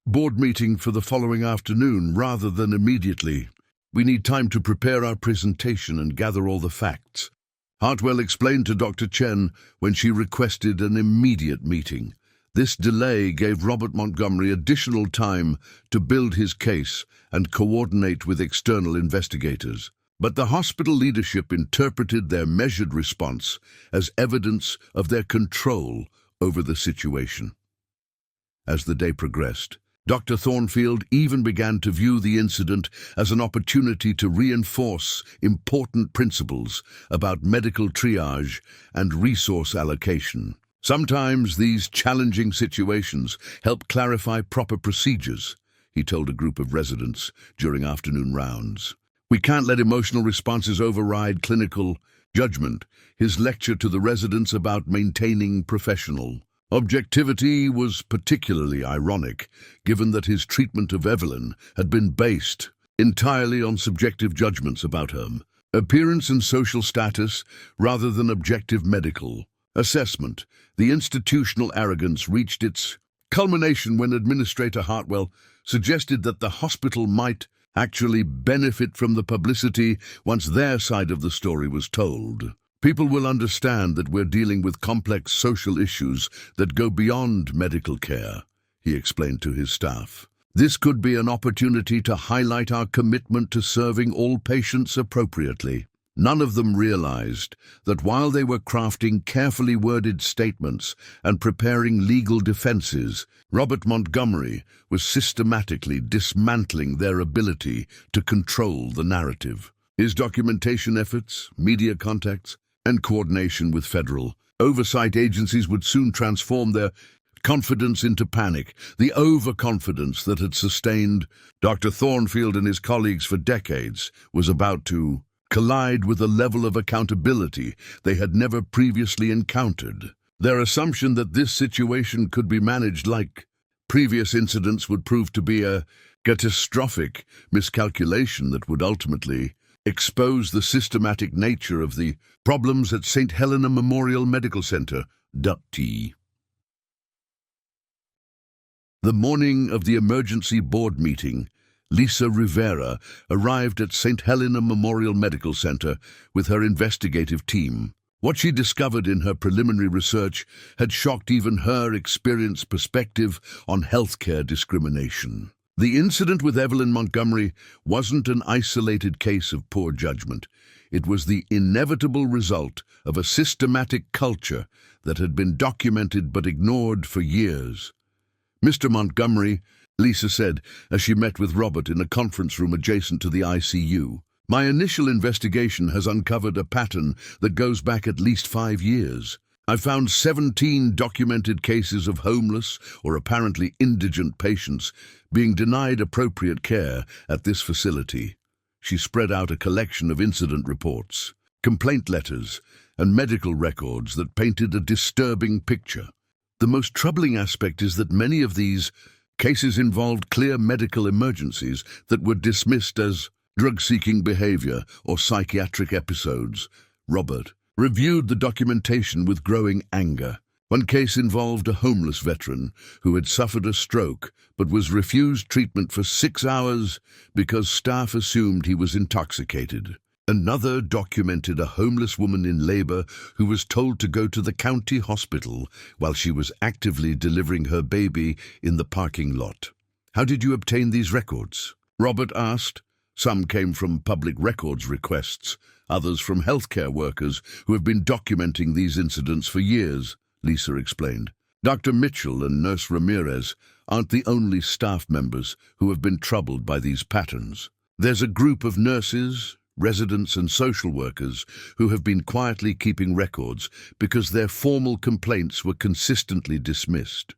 board meeting for the following afternoon rather than immediately. "We need time to prepare our presentation and gather all the facts," Hartwell explained to Dr. Chen when she requested an immediate meeting. This delay gave Robert Montgomery additional time to build his case and coordinate with external investigators. But the hospital leadership interpreted their measured response as evidence of their control over the situation. As the day progressed, Dr. Thornfield even began to view the incident as an opportunity to reinforce important principles about medical triage and resource allocation. Sometimes these challenging situations help clarify proper procedures, he told a group of residents during afternoon rounds. We can't let emotional responses override clinical judgment. His lecture to the residents about maintaining professional objectivity was particularly ironic, given that his treatment of Evelyn had been based entirely on subjective judgments about her appearance and social status rather than objective medical assessment. The institutional arrogance reached its culmination when Administrator Hartwell suggested that the hospital might actually benefit from the publicity once their side of the story was told. People will understand that we're dealing with complex social issues that go beyond medical care, he explained to his staff. This could be an opportunity to highlight our commitment to serving all patients appropriately. None of them realized that while they were crafting carefully worded statements and preparing legal defenses, Robert Montgomery was systematically dismantling their ability to control the narrative. His documentation efforts, media contacts, and coordination with federal oversight agencies would soon transform their confidence into panic. The overconfidence that had sustained Dr. Thornfield and his colleagues for decades was about to collide with a level of accountability they had never previously encountered. Their assumption that this situation could be managed like previous incidents would prove to be a catastrophic miscalculation that would ultimately expose the systematic nature of the problems at St. Helena Memorial Medical Center. The morning of the emergency board meeting, Lisa Rivera arrived at St. Helena Memorial Medical Center with her investigative team. What she discovered in her preliminary research had shocked even her experienced perspective on healthcare discrimination. The incident with Evelyn Montgomery wasn't an isolated case of poor judgment. It was the inevitable result of a systematic culture that had been documented but ignored for years. Mr. Montgomery, Lisa said as she met with Robert in a conference room adjacent to the ICU, my initial investigation has uncovered a pattern that goes back at least 5 years. I found 17 documented cases of homeless or apparently indigent patients being denied appropriate care at this facility. She spread out a collection of incident reports, complaint letters, and medical records that painted a disturbing picture. The most troubling aspect is that many of these cases involved clear medical emergencies that were dismissed as drug-seeking behavior or psychiatric episodes. Robert reviewed the documentation with growing anger. One case involved a homeless veteran who had suffered a stroke but was refused treatment for 6 hours because staff assumed he was intoxicated. Another documented a homeless woman in labor who was told to go to the county hospital while she was actively delivering her baby in the parking lot. How did you obtain these records? Robert asked. Some came from public records requests, others from healthcare workers who have been documenting these incidents for years, Lisa explained. Dr. Mitchell and Nurse Ramirez aren't the only staff members who have been troubled by these patterns. There's a group of nurses, residents and social workers who have been quietly keeping records because their formal complaints were consistently dismissed.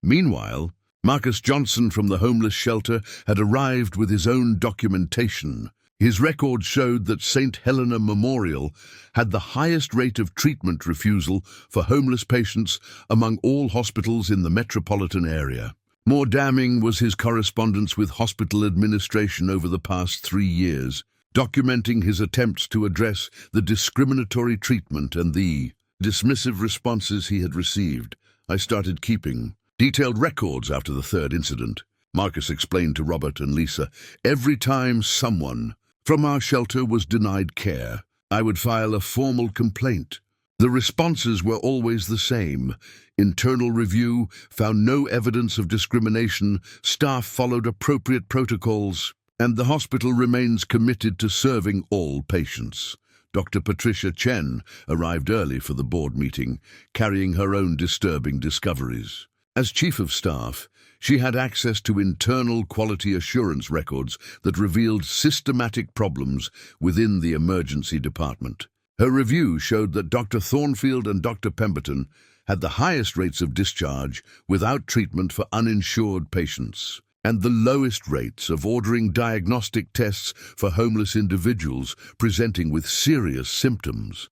Meanwhile, Marcus Johnson from the homeless shelter had arrived with his own documentation. His records showed that St. Helena Memorial had the highest rate of treatment refusal for homeless patients among all hospitals in the metropolitan area. More damning was his correspondence with hospital administration over the past 3 years, documenting his attempts to address the discriminatory treatment and the dismissive responses he had received. I started keeping detailed records after the third incident, Marcus explained to Robert and Lisa. Every time someone from our shelter was denied care, I would file a formal complaint. The responses were always the same. Internal review found no evidence of discrimination, staff followed appropriate protocols, and the hospital remains committed to serving all patients. Dr. Patricia Chen arrived early for the board meeting, carrying her own disturbing discoveries. As chief of staff, She had access to internal quality assurance records that revealed systematic problems within the emergency department. Her review showed that Dr. Thornfield and Dr. Pemberton had the highest rates of discharge without treatment for uninsured patients, and the lowest rates of ordering diagnostic tests for homeless individuals presenting with serious symptoms.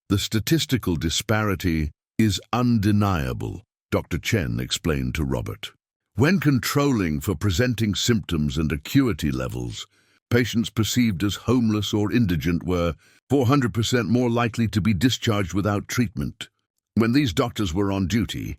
The statistical disparity is undeniable, Dr. Chen explained to Robert. When controlling for presenting symptoms and acuity levels, patients perceived as homeless or indigent were 400% more likely to be discharged without treatment. When these doctors were on duty,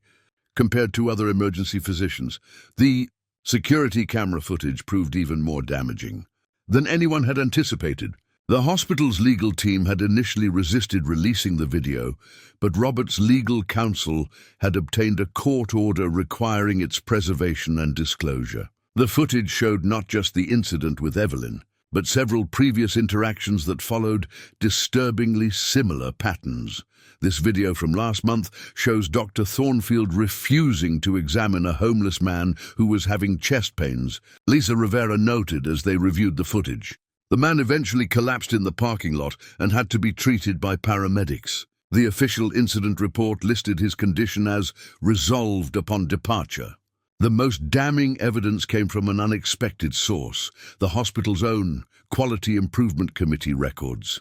compared to other emergency physicians, the security camera footage proved even more damaging than anyone had anticipated. The hospital's legal team had initially resisted releasing the video, but Robert's legal counsel had obtained a court order requiring its preservation and disclosure. The footage showed not just the incident with Evelyn, but several previous interactions that followed disturbingly similar patterns. This video from last month shows Dr. Thornfield refusing to examine a homeless man who was having chest pains, Lisa Rivera noted as they reviewed the footage. The man eventually collapsed in the parking lot and had to be treated by paramedics. The official incident report listed his condition as resolved upon departure. The most damning evidence came from an unexpected source, the hospital's own Quality Improvement Committee records.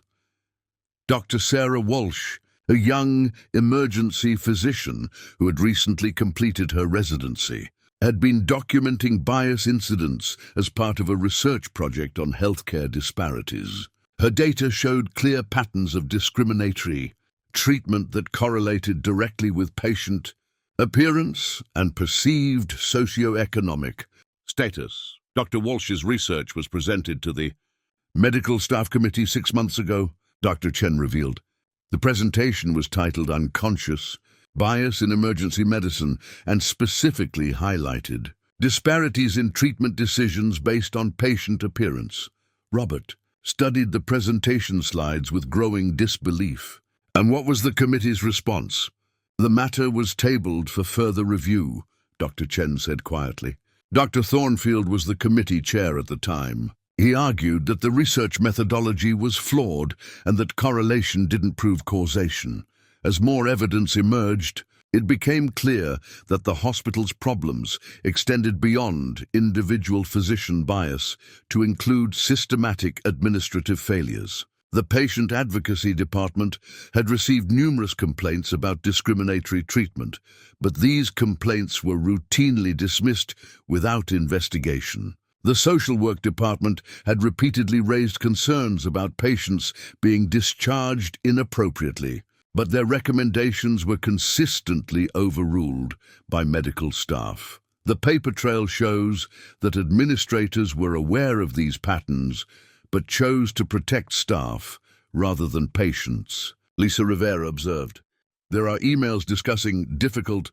Dr. Sarah Walsh, a young emergency physician who had recently completed her residency, had been documenting bias incidents as part of a research project on healthcare disparities. Her data showed clear patterns of discriminatory treatment that correlated directly with patient appearance and perceived socioeconomic status. Dr. Walsh's research was presented to the Medical Staff Committee 6 months ago, Dr. Chen revealed. The presentation was titled Unconscious Bias in Emergency Medicine and specifically highlighted disparities in treatment decisions based on patient appearance. Robert studied the presentation slides with growing disbelief. And what was the committee's response? The matter was tabled for further review, Dr. Chen said quietly. Dr. Thornfield was the committee chair at the time. He argued that the research methodology was flawed and that correlation didn't prove causation. As more evidence emerged, it became clear that the hospital's problems extended beyond individual physician bias to include systematic administrative failures. The Patient Advocacy Department had received numerous complaints about discriminatory treatment, but these complaints were routinely dismissed without investigation. The Social Work Department had repeatedly raised concerns about patients being discharged inappropriately, but their recommendations were consistently overruled by medical staff. The paper trail shows that administrators were aware of these patterns, but chose to protect staff rather than patients. Lisa Rivera observed. There are emails discussing difficult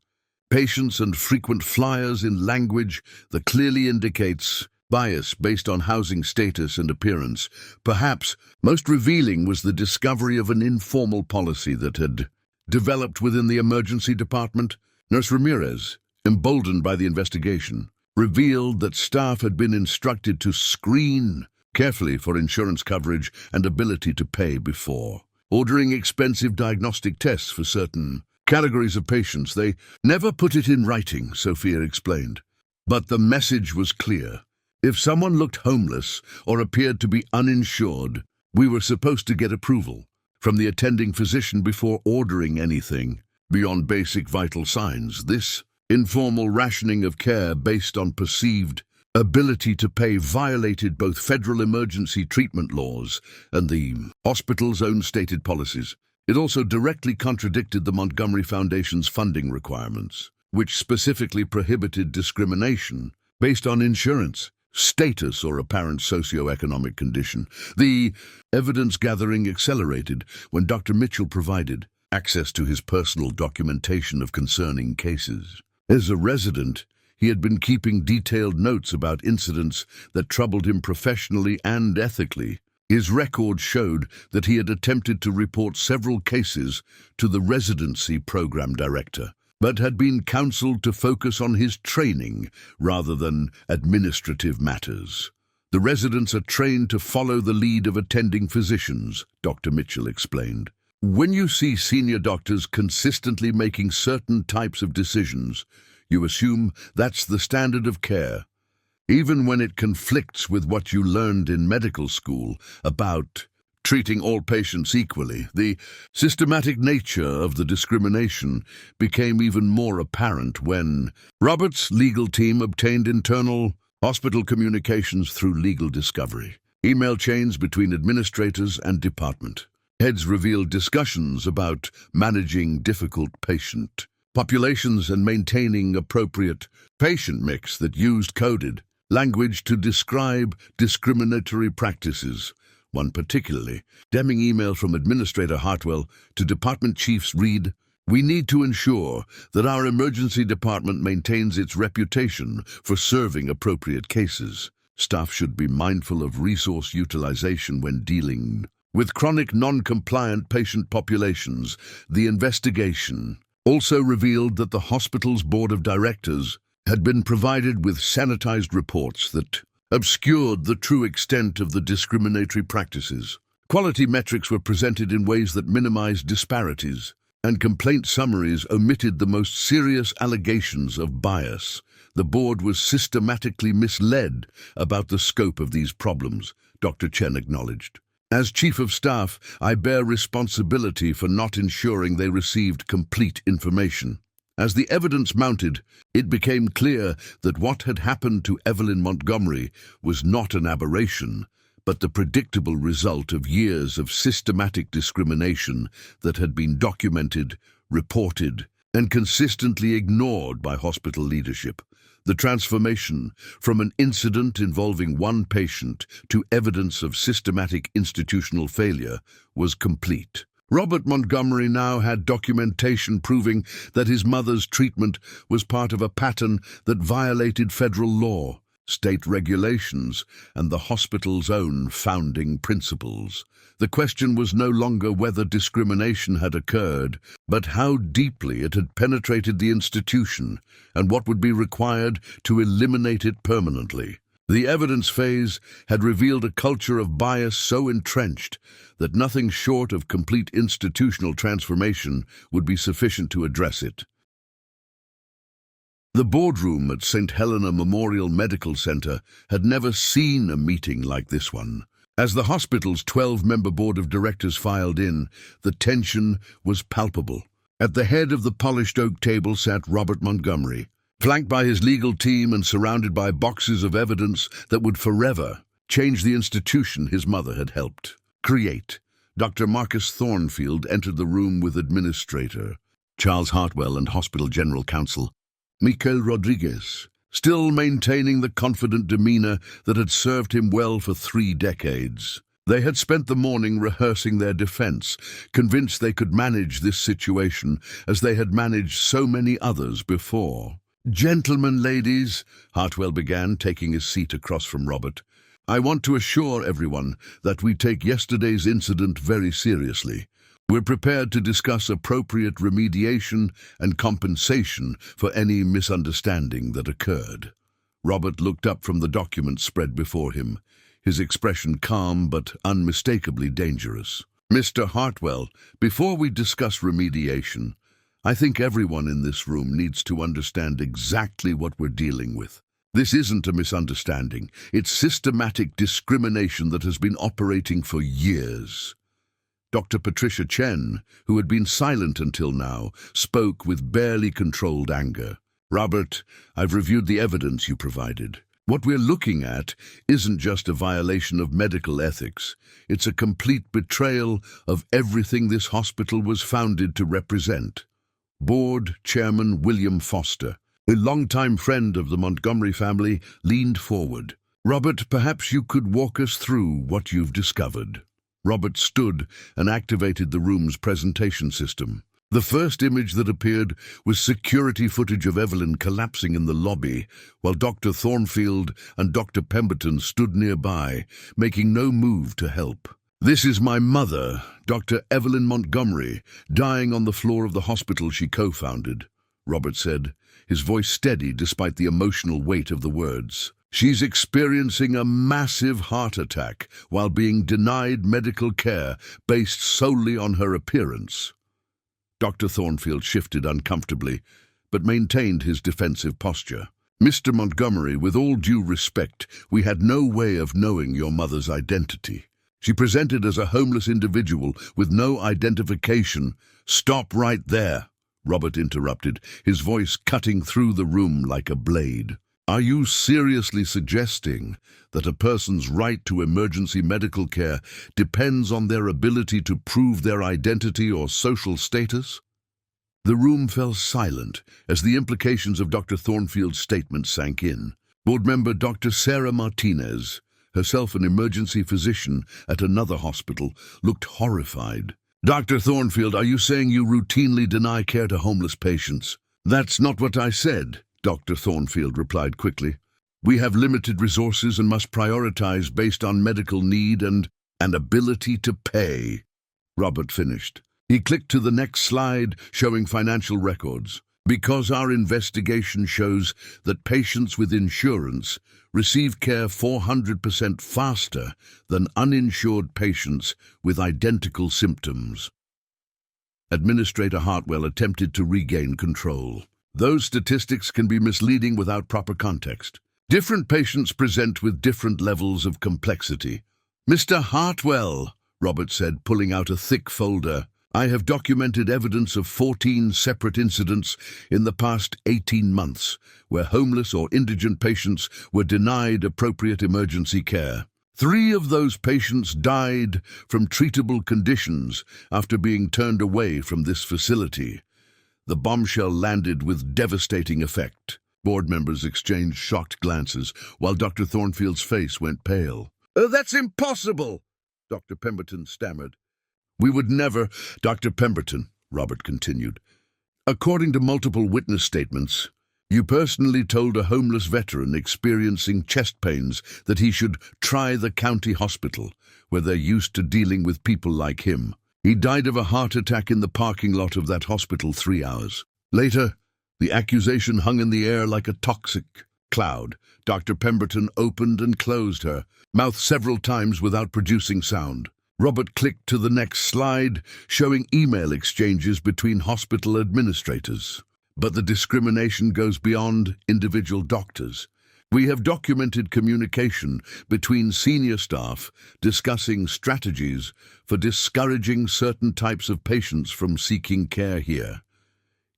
patients and frequent flyers in language that clearly indicates bias based on housing status and appearance. Perhaps most revealing was the discovery of an informal policy that had developed within the emergency department. Nurse Ramirez, emboldened by the investigation, revealed that staff had been instructed to screen carefully for insurance coverage and ability to pay before ordering expensive diagnostic tests for certain categories of patients. They never put it in writing, Sophia explained. But the message was clear. If someone looked homeless or appeared to be uninsured, we were supposed to get approval from the attending physician before ordering anything beyond basic vital signs. This informal rationing of care based on perceived ability to pay violated both federal emergency treatment laws and the hospital's own stated policies. It also directly contradicted the Montgomery Foundation's funding requirements, which specifically prohibited discrimination based on insurance status or apparent socioeconomic condition. The evidence gathering accelerated when Dr. Mitchell provided access to his personal documentation of concerning cases. As a resident, he had been keeping detailed notes about incidents that troubled him professionally and ethically. His record showed that he had attempted to report several cases to the residency program director, but had been counseled to focus on his training rather than administrative matters. The residents are trained to follow the lead of attending physicians, Dr. Mitchell explained. When you see senior doctors consistently making certain types of decisions, you assume that's the standard of care, even when it conflicts with what you learned in medical school about treating all patients equally. The systematic nature of the discrimination became even more apparent when Robert's legal team obtained internal hospital communications through legal discovery. Email chains between administrators and department heads revealed discussions about managing difficult patient populations and maintaining appropriate patient mix that used coded language to describe discriminatory practices. One particularly damning email from Administrator Hartwell to department chiefs read, "We need to ensure that our emergency department maintains its reputation for serving appropriate cases. Staff should be mindful of resource utilization when dealing with chronic non-compliant patient populations." The investigation also revealed that the hospital's board of directors had been provided with sanitized reports that obscured the true extent of the discriminatory practices. Quality metrics were presented in ways that minimized disparities, and complaint summaries omitted the most serious allegations of bias. The board was systematically misled about the scope of these problems, Dr. Chen acknowledged. As Chief of Staff, I bear responsibility for not ensuring they received complete information. As the evidence mounted, it became clear that what had happened to Evelyn Montgomery was not an aberration, but the predictable result of years of systematic discrimination that had been documented, reported, and consistently ignored by hospital leadership. The transformation from an incident involving one patient to evidence of systematic institutional failure was complete. Robert Montgomery now had documentation proving that his mother's treatment was part of a pattern that violated federal law, state regulations, and the hospital's own founding principles. The question was no longer whether discrimination had occurred, but how deeply it had penetrated the institution and what would be required to eliminate it permanently. The evidence phase had revealed a culture of bias so entrenched that nothing short of complete institutional transformation would be sufficient to address it. The boardroom at St. Helena Memorial Medical Center had never seen a meeting like this one. As the hospital's 12-member board of directors filed in, the tension was palpable. At the head of the polished oak table sat Robert Montgomery, flanked by his legal team and surrounded by boxes of evidence that would forever change the institution his mother had helped create. Dr. Marcus Thornfield entered the room with Administrator Charles Hartwell and Hospital General Counsel Michael Rodriguez, still maintaining the confident demeanor that had served him well for 3 decades. They had spent the morning rehearsing their defense, convinced they could manage this situation as they had managed so many others before. "Gentlemen, ladies," Hartwell began, taking his seat across from Robert, "I want to assure everyone that we take yesterday's incident very seriously. We're prepared to discuss appropriate remediation and compensation for any misunderstanding that occurred." Robert looked up from the document spread before him, his expression calm but unmistakably dangerous. "Mr. Hartwell, before we discuss remediation, I think everyone in this room needs to understand exactly what we're dealing with. This isn't a misunderstanding. It's systematic discrimination that has been operating for years." Dr. Patricia Chen, who had been silent until now, spoke with barely controlled anger. "Robert, I've reviewed the evidence you provided. What we're looking at isn't just a violation of medical ethics. It's a complete betrayal of everything this hospital was founded to represent." Board Chairman William Foster, a longtime friend of the Montgomery family, leaned forward. "Robert, perhaps you could walk us through what you've discovered." Robert stood and activated the room's presentation system. The first image that appeared was security footage of Evelyn collapsing in the lobby, while Dr. Thornfield and Dr. Pemberton stood nearby, making no move to help. "This is my mother, Dr. Evelyn Montgomery, dying on the floor of the hospital she co-founded," Robert said, his voice steady despite the emotional weight of the words. She's experiencing a massive heart attack while being denied medical care based solely on her appearance. Dr. Thornfield shifted uncomfortably, but maintained his defensive posture. Mr. Montgomery, with all due respect, we had no way of knowing your mother's identity. She presented as a homeless individual with no identification. Stop right there, Robert interrupted, his voice cutting through the room like a blade. Are you seriously suggesting that a person's right to emergency medical care depends on their ability to prove their identity or social status? The room fell silent as the implications of Dr. Thornfield's statement sank in. Board member Dr. Sarah Martinez, herself an emergency physician at another hospital, looked horrified. Dr. Thornfield, are you saying you routinely deny care to homeless patients? That's not what I said, Dr. Thornfield replied quickly. We have limited resources and must prioritize based on medical need and ability to pay. Robert finished. He clicked to the next slide, showing financial records. Because our investigation shows that patients with insurance receive care 400% faster than uninsured patients with identical symptoms. Administrator Hartwell attempted to regain control. Those statistics can be misleading without proper context. Different patients present with different levels of complexity. Mr. Hartwell, Robert said, pulling out a thick folder, I have documented evidence of 14 separate incidents in the past 18 months where homeless or indigent patients were denied appropriate emergency care. 3 of those patients died from treatable conditions after being turned away from this facility. The bombshell landed with devastating effect. Board members exchanged shocked glances while Dr. Thornfield's face went pale. That's impossible, Dr. Pemberton stammered. We would never, Dr. Pemberton, Robert continued. According to multiple witness statements, you personally told a homeless veteran experiencing chest pains that he should try the county hospital, where they're used to dealing with people like him. He died of a heart attack in the parking lot of that hospital 3 hours. Later, the accusation hung in the air like a toxic cloud. Dr. Pemberton opened and closed her mouth several times without producing sound. Robert clicked to the next slide, showing email exchanges between hospital administrators. But the discrimination goes beyond individual doctors. We have documented communication between senior staff discussing strategies for discouraging certain types of patients from seeking care here.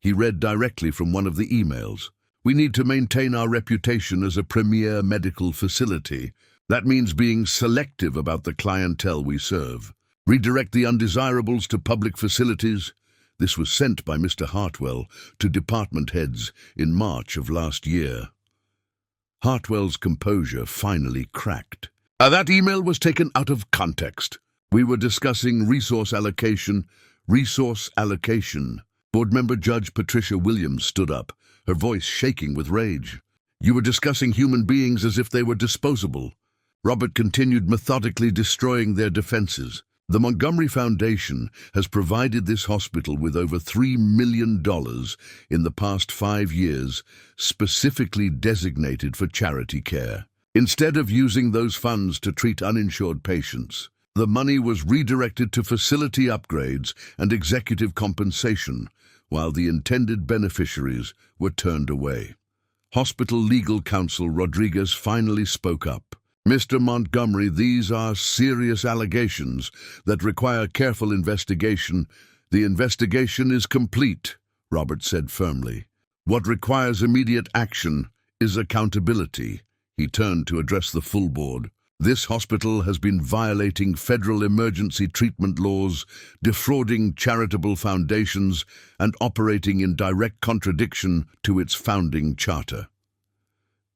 He read directly from one of the emails. We need to maintain our reputation as a premier medical facility. That means being selective about the clientele we serve. Redirect the undesirables to public facilities. This was sent by Mr. Hartwell to department heads in March of last year. Hartwell's composure finally cracked. That email was taken out of context. We were discussing resource allocation. Board member Judge Patricia Williams stood up, her voice shaking with rage. You were discussing human beings as if they were disposable. Robert continued, methodically destroying their defenses. The Montgomery Foundation has provided this hospital with over $3 million in the past 5 years, specifically designated for charity care. Instead of using those funds to treat uninsured patients, the money was redirected to facility upgrades and executive compensation, while the intended beneficiaries were turned away. Hospital legal counsel Rodriguez finally spoke up. Mr. Montgomery, these are serious allegations that require careful investigation. The investigation is complete, Robert said firmly. What requires immediate action is accountability. He turned to address the full board. This hospital has been violating federal emergency treatment laws, defrauding charitable foundations, and operating in direct contradiction to its founding charter.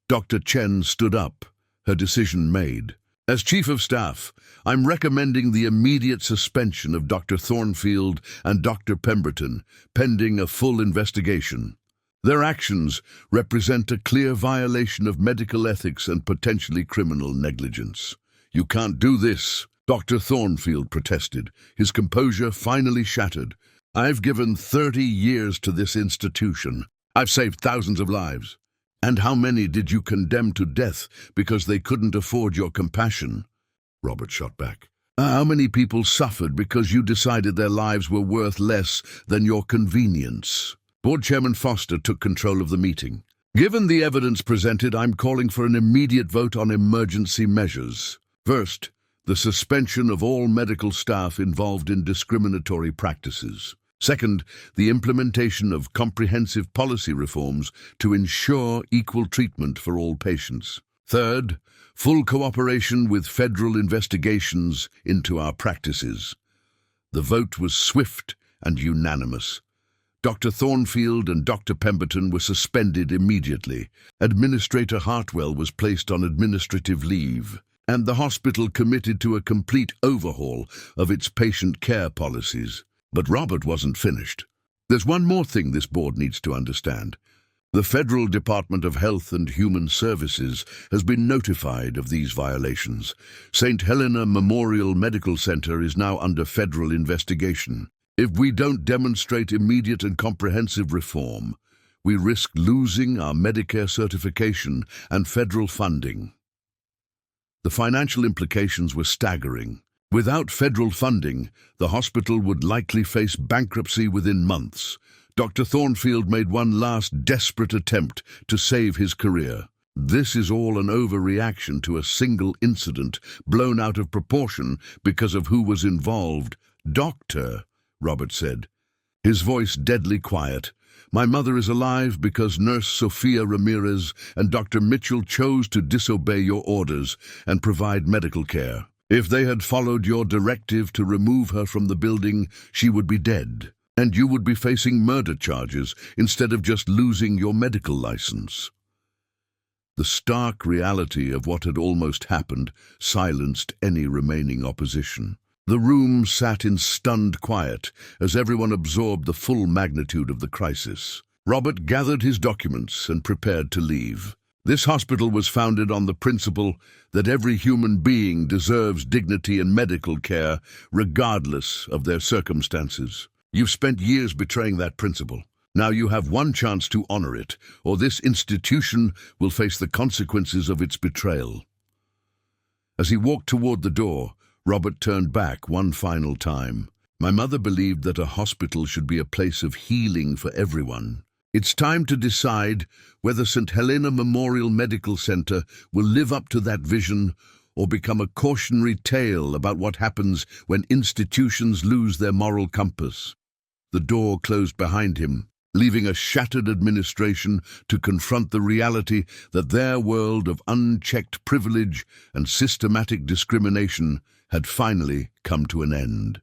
Dr. Chen stood up, her decision made. As Chief of Staff, I'm recommending the immediate suspension of Dr. Thornfield and Dr. Pemberton, pending a full investigation. Their actions represent a clear violation of medical ethics and potentially criminal negligence. You can't do this, Dr. Thornfield protested, his composure finally shattered. I've given 30 years to this institution. I've saved thousands of lives. And how many did you condemn to death because they couldn't afford your compassion? Robert shot back. How many people suffered because you decided their lives were worth less than your convenience? Board Chairman Foster took control of the meeting. Given the evidence presented, I'm calling for an immediate vote on emergency measures. First, the suspension of all medical staff involved in discriminatory practices. Second, the implementation of comprehensive policy reforms to ensure equal treatment for all patients. Third, full cooperation with federal investigations into our practices. The vote was swift and unanimous. Dr. Thornfield and Dr. Pemberton were suspended immediately. Administrator Hartwell was placed on administrative leave, and the hospital committed to a complete overhaul of its patient care policies. But Robert wasn't finished. There's one more thing this board needs to understand. The Federal Department of Health and Human Services has been notified of these violations. St. Helena Memorial Medical Center is now under federal investigation. If we don't demonstrate immediate and comprehensive reform, we risk losing our Medicare certification and federal funding. The financial implications were staggering. Without federal funding, the hospital would likely face bankruptcy within months. Dr. Thornfield made one last desperate attempt to save his career. This is all an overreaction to a single incident, blown out of proportion because of who was involved. Doctor, Robert said, his voice deadly quiet. My mother is alive because Nurse Sophia Ramirez and Dr. Mitchell chose to disobey your orders and provide medical care. If they had followed your directive to remove her from the building, she would be dead, and you would be facing murder charges instead of just losing your medical license. The stark reality of what had almost happened silenced any remaining opposition. The room sat in stunned quiet as everyone absorbed the full magnitude of the crisis. Robert gathered his documents and prepared to leave. This hospital was founded on the principle that every human being deserves dignity and medical care, regardless of their circumstances. You've spent years betraying that principle. Now you have one chance to honor it, or this institution will face the consequences of its betrayal. As he walked toward the door, Robert turned back one final time. My mother believed that a hospital should be a place of healing for everyone. It's time to decide whether St. Helena Memorial Medical Center will live up to that vision or become a cautionary tale about what happens when institutions lose their moral compass. The door closed behind him, leaving a shattered administration to confront the reality that their world of unchecked privilege and systematic discrimination had finally come to an end.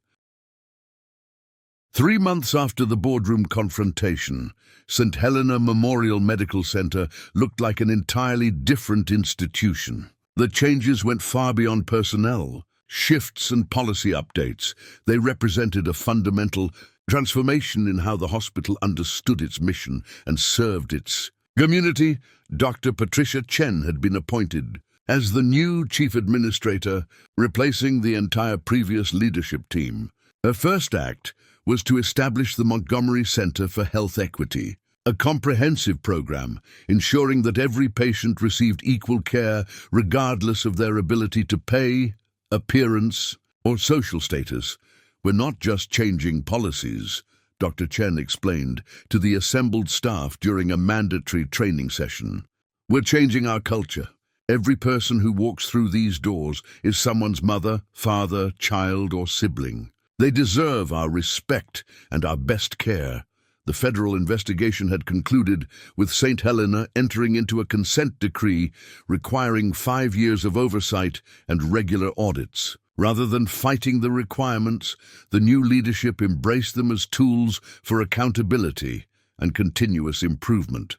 3 months after the boardroom confrontation, St. Helena Memorial Medical Center looked like an entirely different institution. The changes went far beyond personnel, shifts and policy updates. They represented a fundamental transformation in how the hospital understood its mission and served its community. Dr. Patricia Chen had been appointed as the new chief administrator, replacing the entire previous leadership team. Her first act was to establish the Montgomery Center for Health Equity, a comprehensive program ensuring that every patient received equal care regardless of their ability to pay, appearance, or social status. We're not just changing policies, Dr. Chen explained to the assembled staff during a mandatory training session. We're changing our culture. Every person who walks through these doors is someone's mother, father, child, or sibling. They deserve our respect and our best care. The federal investigation had concluded, with St. Helena entering into a consent decree requiring 5 years of oversight and regular audits. Rather than fighting the requirements, the new leadership embraced them as tools for accountability and continuous improvement.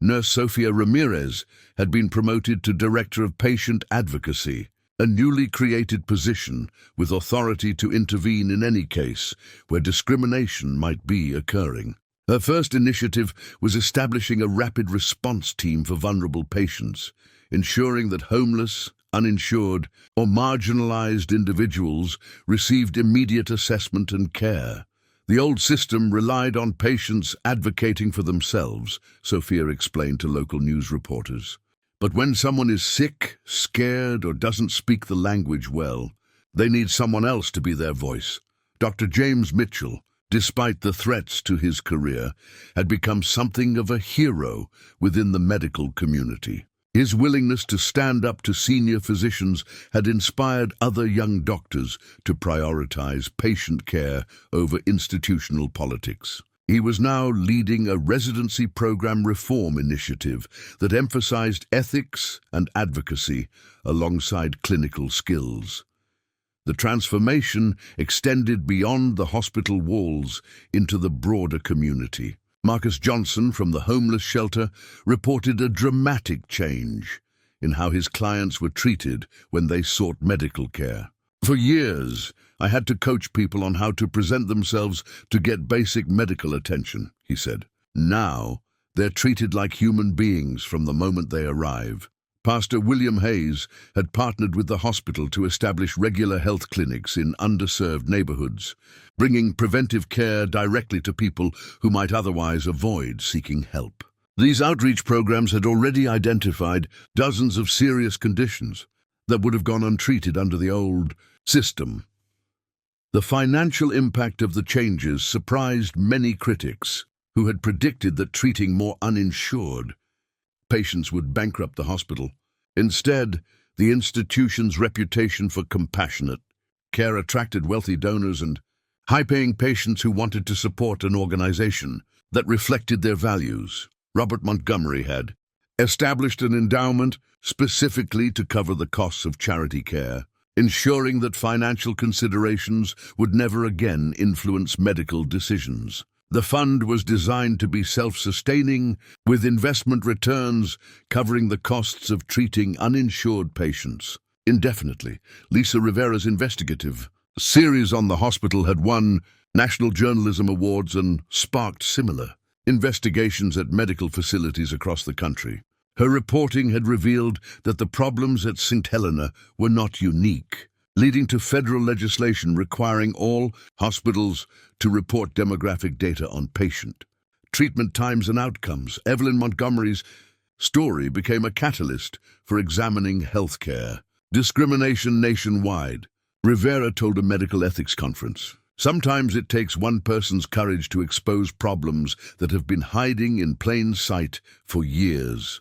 Nurse Sophia Ramirez had been promoted to Director of Patient Advocacy, a newly created position with authority to intervene in any case where discrimination might be occurring. Her first initiative was establishing a rapid response team for vulnerable patients, ensuring that homeless, uninsured, or marginalized individuals received immediate assessment and care. The old system relied on patients advocating for themselves, Sophia explained to local news reporters. But when someone is sick, scared, or doesn't speak the language well, they need someone else to be their voice. Dr. James Mitchell, despite the threats to his career, had become something of a hero within the medical community. His willingness to stand up to senior physicians had inspired other young doctors to prioritize patient care over institutional politics. He was now leading a residency program reform initiative that emphasized ethics and advocacy alongside clinical skills. The transformation extended beyond the hospital walls into the broader community. Marcus Johnson from the homeless shelter reported a dramatic change in how his clients were treated when they sought medical care. For years, I had to coach people on how to present themselves to get basic medical attention, he said. Now, they're treated like human beings from the moment they arrive. Pastor William Hayes had partnered with the hospital to establish regular health clinics in underserved neighborhoods, bringing preventive care directly to people who might otherwise avoid seeking help. These outreach programs had already identified dozens of serious conditions that would have gone untreated under the old system. The financial impact of the changes surprised many critics who had predicted that treating more uninsured patients would bankrupt the hospital. Instead, the institution's reputation for compassionate care attracted wealthy donors and high-paying patients who wanted to support an organization that reflected their values. Robert Montgomery had established an endowment specifically to cover the costs of charity care, ensuring that financial considerations would never again influence medical decisions. The fund was designed to be self-sustaining, with investment returns covering the costs of treating uninsured patients indefinitely. Lisa Rivera's investigative series on the hospital had won national journalism awards and sparked similar investigations at medical facilities across the country. Her reporting had revealed that the problems at St. Helena were not unique, leading to federal legislation requiring all hospitals to report demographic data on patient treatment times and outcomes. Evelyn Montgomery's story became a catalyst for examining healthcare discrimination nationwide. Rivera told a medical ethics conference, "Sometimes it takes one person's courage to expose problems that have been hiding in plain sight for years."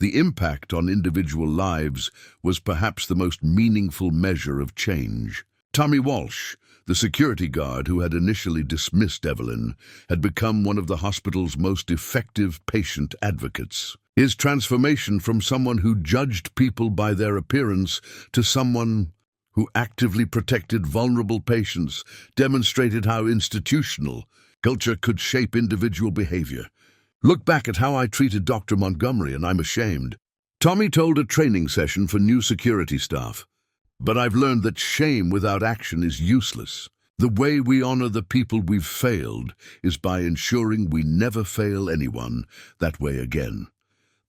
The impact on individual lives was perhaps the most meaningful measure of change. Tommy Walsh, the security guard who had initially dismissed Evelyn, had become one of the hospital's most effective patient advocates. His transformation from someone who judged people by their appearance to someone who actively protected vulnerable patients demonstrated how institutional culture could shape individual behavior. "Look back at how I treated Dr. Montgomery and I'm ashamed," Tommy told a training session for new security staff. "But I've learned that shame without action is useless. The way we honor the people we've failed is by ensuring we never fail anyone that way again."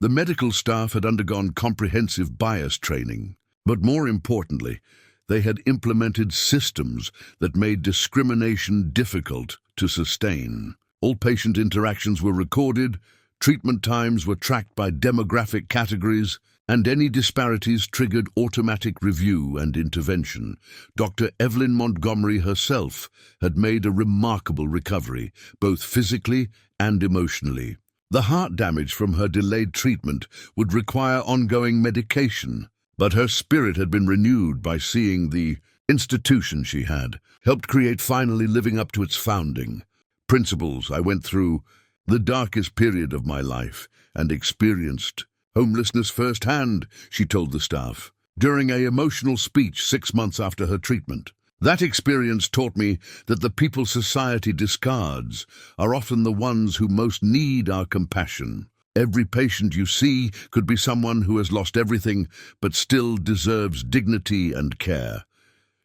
The medical staff had undergone comprehensive bias training, but more importantly, they had implemented systems that made discrimination difficult to sustain. All patient interactions were recorded, treatment times were tracked by demographic categories, and any disparities triggered automatic review and intervention. Dr. Evelyn Montgomery herself had made a remarkable recovery, both physically and emotionally. The heart damage from her delayed treatment would require ongoing medication, but her spirit had been renewed by seeing the institution she had helped create finally living up to its founding principles. "I went through the darkest period of my life and experienced homelessness firsthand," she told the staff during an emotional speech 6 months after her treatment. "That experience taught me that the people society discards are often the ones who most need our compassion. Every patient you see could be someone who has lost everything but still deserves dignity and care."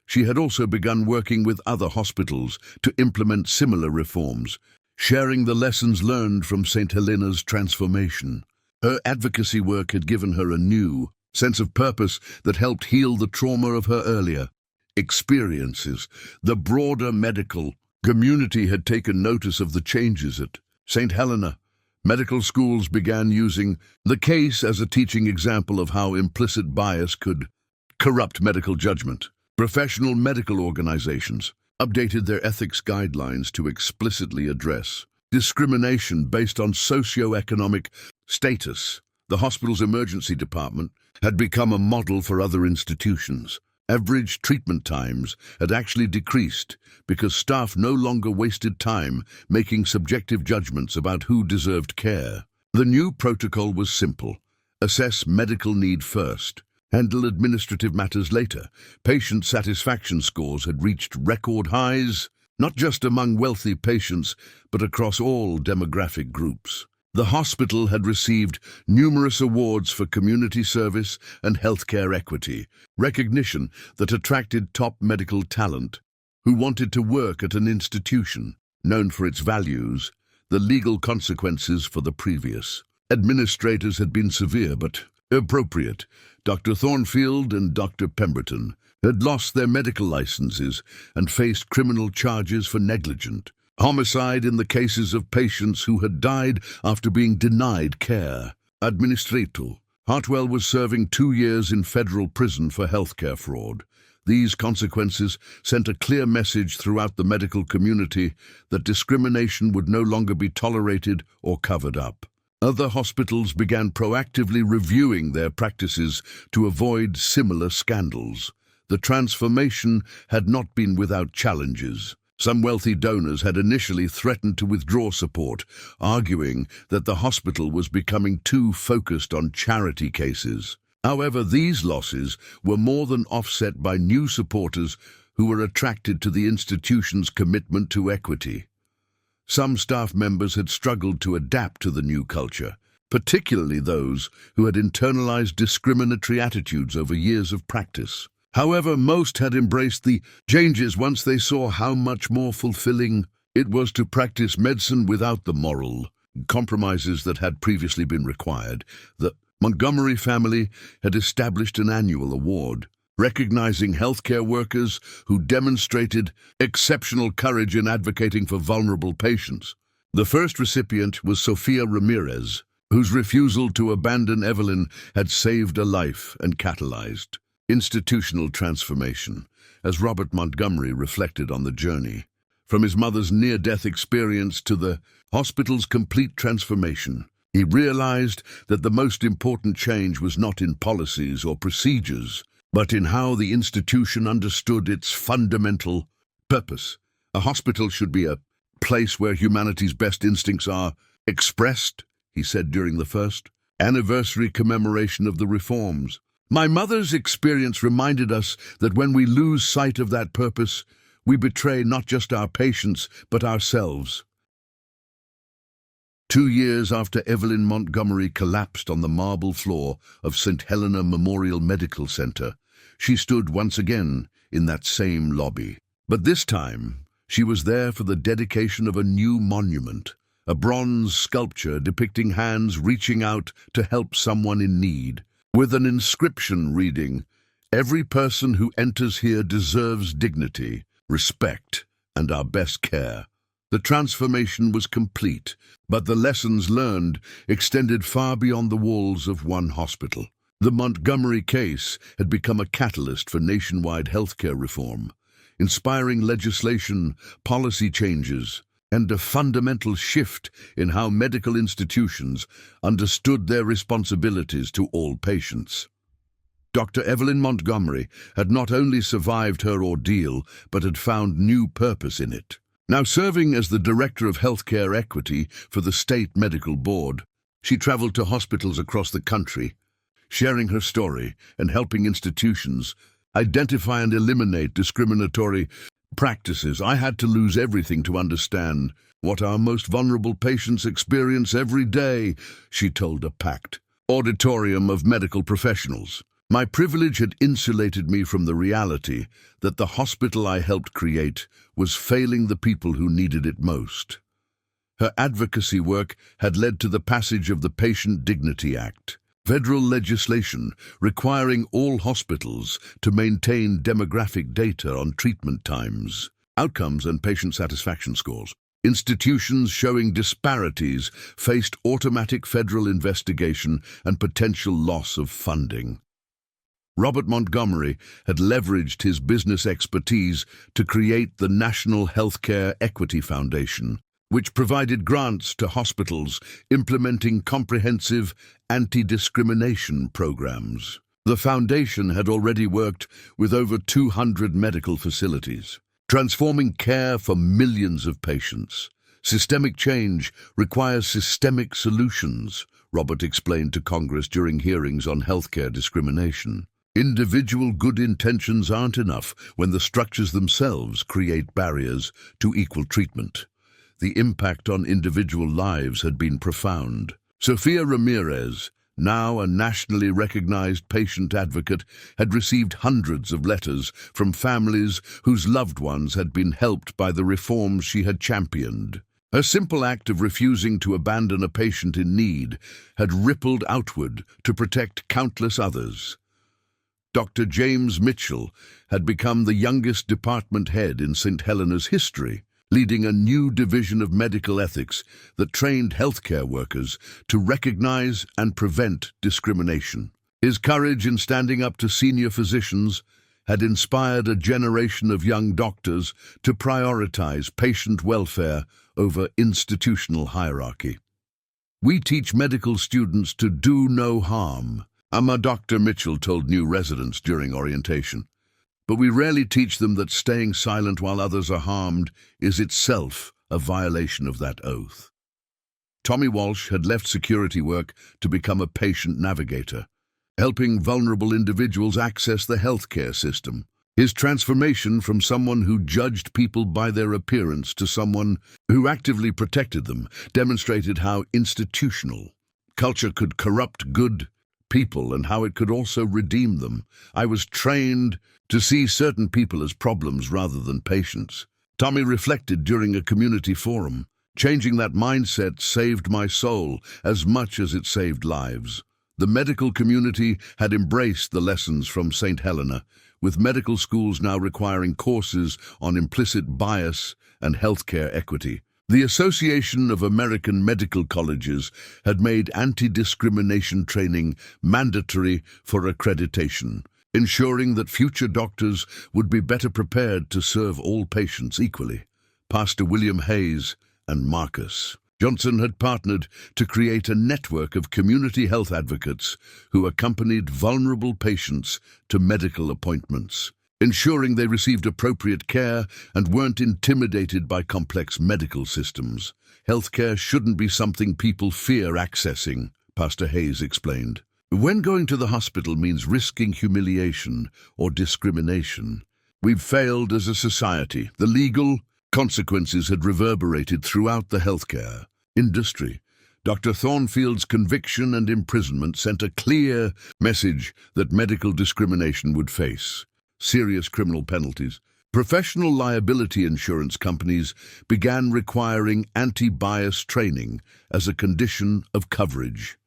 She had also begun working with other hospitals to implement similar reforms, sharing the lessons learned from St. Helena's transformation. Her advocacy work had given her a new sense of purpose that helped heal the trauma of her earlier experiences. The broader medical Community had taken notice of the changes at St. Helena. Medical schools began using the case as a teaching example of how implicit bias could corrupt medical judgment. Professional medical organizations updated their ethics guidelines to explicitly address discrimination based on socioeconomic status. The hospital's emergency department had become a model for other institutions. Average treatment times had actually decreased because staff no longer wasted time making subjective judgments about who deserved care. The new protocol was simple: assess medical need first, handle administrative matters later. Patient satisfaction scores had reached record highs, not just among wealthy patients, but across all demographic groups. The hospital had received numerous awards for community service and healthcare equity, recognition that attracted top medical talent who wanted to work at an institution known for its values. The legal consequences for the previous administrators had been severe but appropriate. Dr. Thornfield and Dr. Pemberton had lost their medical licenses and faced criminal charges for negligent homicide in the cases of patients who had died after being denied care. Administrator Hartwell was serving 2 years in federal prison for healthcare fraud. These consequences sent a clear message throughout the medical community that discrimination would no longer be tolerated or covered up. Other hospitals began proactively reviewing their practices to avoid similar scandals. The transformation had not been without challenges. Some wealthy donors had initially threatened to withdraw support, arguing that the hospital was becoming too focused on charity cases. However, these losses were more than offset by new supporters who were attracted to the institution's commitment to equity. Some staff members had struggled to adapt to the new culture, particularly those who had internalized discriminatory attitudes over years of practice. However, most had embraced the changes once they saw how much more fulfilling it was to practice medicine without the moral compromises that had previously been required. The Montgomery family had established an annual award, recognizing healthcare workers who demonstrated exceptional courage in advocating for vulnerable patients. The first recipient was Sophia Ramirez, whose refusal to abandon Evelyn had saved a life and catalyzed institutional transformation, as Robert Montgomery reflected on the journey. From his mother's near-death experience to the hospital's complete transformation, he realized that the most important change was not in policies or procedures, but in how the institution understood its fundamental purpose. A hospital should be a place where humanity's best instincts are expressed, he said during the first anniversary commemoration of the reforms. My mother's experience reminded us that when we lose sight of that purpose, we betray not just our patients, but ourselves. 2 years after Evelyn Montgomery collapsed on the marble floor of St. Helena Memorial Medical Center, she stood once again in that same lobby. But this time, she was there for the dedication of a new monument, a bronze sculpture depicting hands reaching out to help someone in need, with an inscription reading, "Every person who enters here deserves dignity, respect, and our best care." The transformation was complete, but the lessons learned extended far beyond the walls of one hospital. The Montgomery case had become a catalyst for nationwide healthcare reform, inspiring legislation, policy changes, and a fundamental shift in how medical institutions understood their responsibilities to all patients. Dr. Evelyn Montgomery had not only survived her ordeal, but had found new purpose in it. Now serving as the Director of Healthcare Equity for the State Medical Board, she traveled to hospitals across the country, sharing her story and helping institutions identify and eliminate discriminatory practices. I had to lose everything to understand what our most vulnerable patients experience every day, she told a packed auditorium of medical professionals. My privilege had insulated me from the reality that the hospital I helped create was failing the people who needed it most. Her advocacy work had led to the passage of the Patient Dignity Act, federal legislation requiring all hospitals to maintain demographic data on treatment times, Outcomes and patient satisfaction scores. Institutions showing disparities faced automatic federal investigation and potential loss of funding. Robert Montgomery had leveraged his business expertise to create the National Healthcare Equity Foundation, which provided grants to hospitals implementing comprehensive anti-discrimination programs. The foundation had already worked with over 200 medical facilities, transforming care for millions of patients. Systemic change requires systemic solutions, Robert explained to Congress during hearings on healthcare discrimination. Individual good intentions aren't enough when the structures themselves create barriers to equal treatment. The impact on individual lives had been profound. Sophia Ramirez, now a nationally recognized patient advocate, had received hundreds of letters from families whose loved ones had been helped by the reforms she had championed. Her simple act of refusing to abandon a patient in need had rippled outward to protect countless others. Dr. James Mitchell had become the youngest department head in St. Helena's history, leading a new division of medical ethics that trained healthcare workers to recognize and prevent discrimination. His courage in standing up to senior physicians had inspired a generation of young doctors to prioritize patient welfare over institutional hierarchy. "We teach medical students to do no harm," Dr. Mitchell told new residents during orientation. "But we rarely teach them that staying silent while others are harmed is itself a violation of that oath." Tommy Walsh had left security work to become a patient navigator, helping vulnerable individuals access the healthcare system. His transformation from someone who judged people by their appearance to someone who actively protected them demonstrated how institutional culture could corrupt good people and how it could also redeem them. "I was trained to see certain people as problems rather than patients," Tommy reflected during a community forum. "Changing that mindset saved my soul as much as it saved lives." The medical community had embraced the lessons from St. Helena, with medical schools now requiring courses on implicit bias and healthcare equity. The Association of American Medical Colleges had made anti-discrimination training mandatory for accreditation, ensuring that future doctors would be better prepared to serve all patients equally. Pastor William Hayes and Marcus Johnson had partnered to create a network of community health advocates who accompanied vulnerable patients to medical appointments, ensuring they received appropriate care and weren't intimidated by complex medical systems. "Healthcare shouldn't be something people fear accessing," Pastor Hayes explained. "When going to the hospital means risking humiliation or discrimination, we've failed as a society." The legal consequences had reverberated throughout the healthcare industry. Dr. Thornfield's conviction and imprisonment sent a clear message that medical discrimination would face serious criminal penalties. Professional liability insurance companies began requiring anti-bias training as a condition of coverage.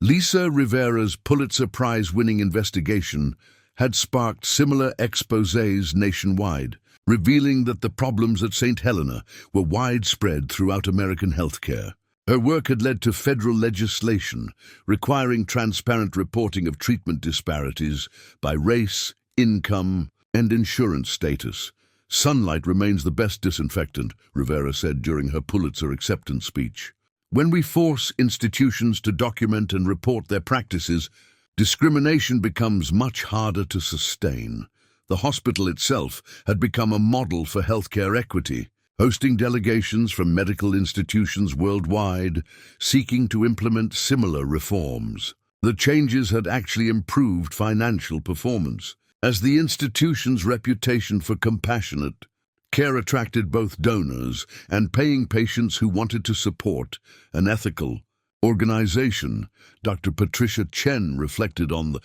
Lisa Rivera's Pulitzer Prize-winning investigation had sparked similar exposés nationwide, revealing that the problems at St. Helena were widespread throughout American healthcare. Her work had led to federal legislation requiring transparent reporting of treatment disparities by race, income, and insurance status. "Sunlight remains the best disinfectant," Rivera said during her Pulitzer acceptance speech. "When we force institutions to document and report their practices, discrimination becomes much harder to sustain." The hospital itself had become a model for healthcare equity, hosting delegations from medical institutions worldwide, seeking to implement similar reforms. The changes had actually improved financial performance, as the institution's reputation for compassionate care attracted both donors and paying patients who wanted to support an ethical organization. Dr. Patricia Chen reflected on the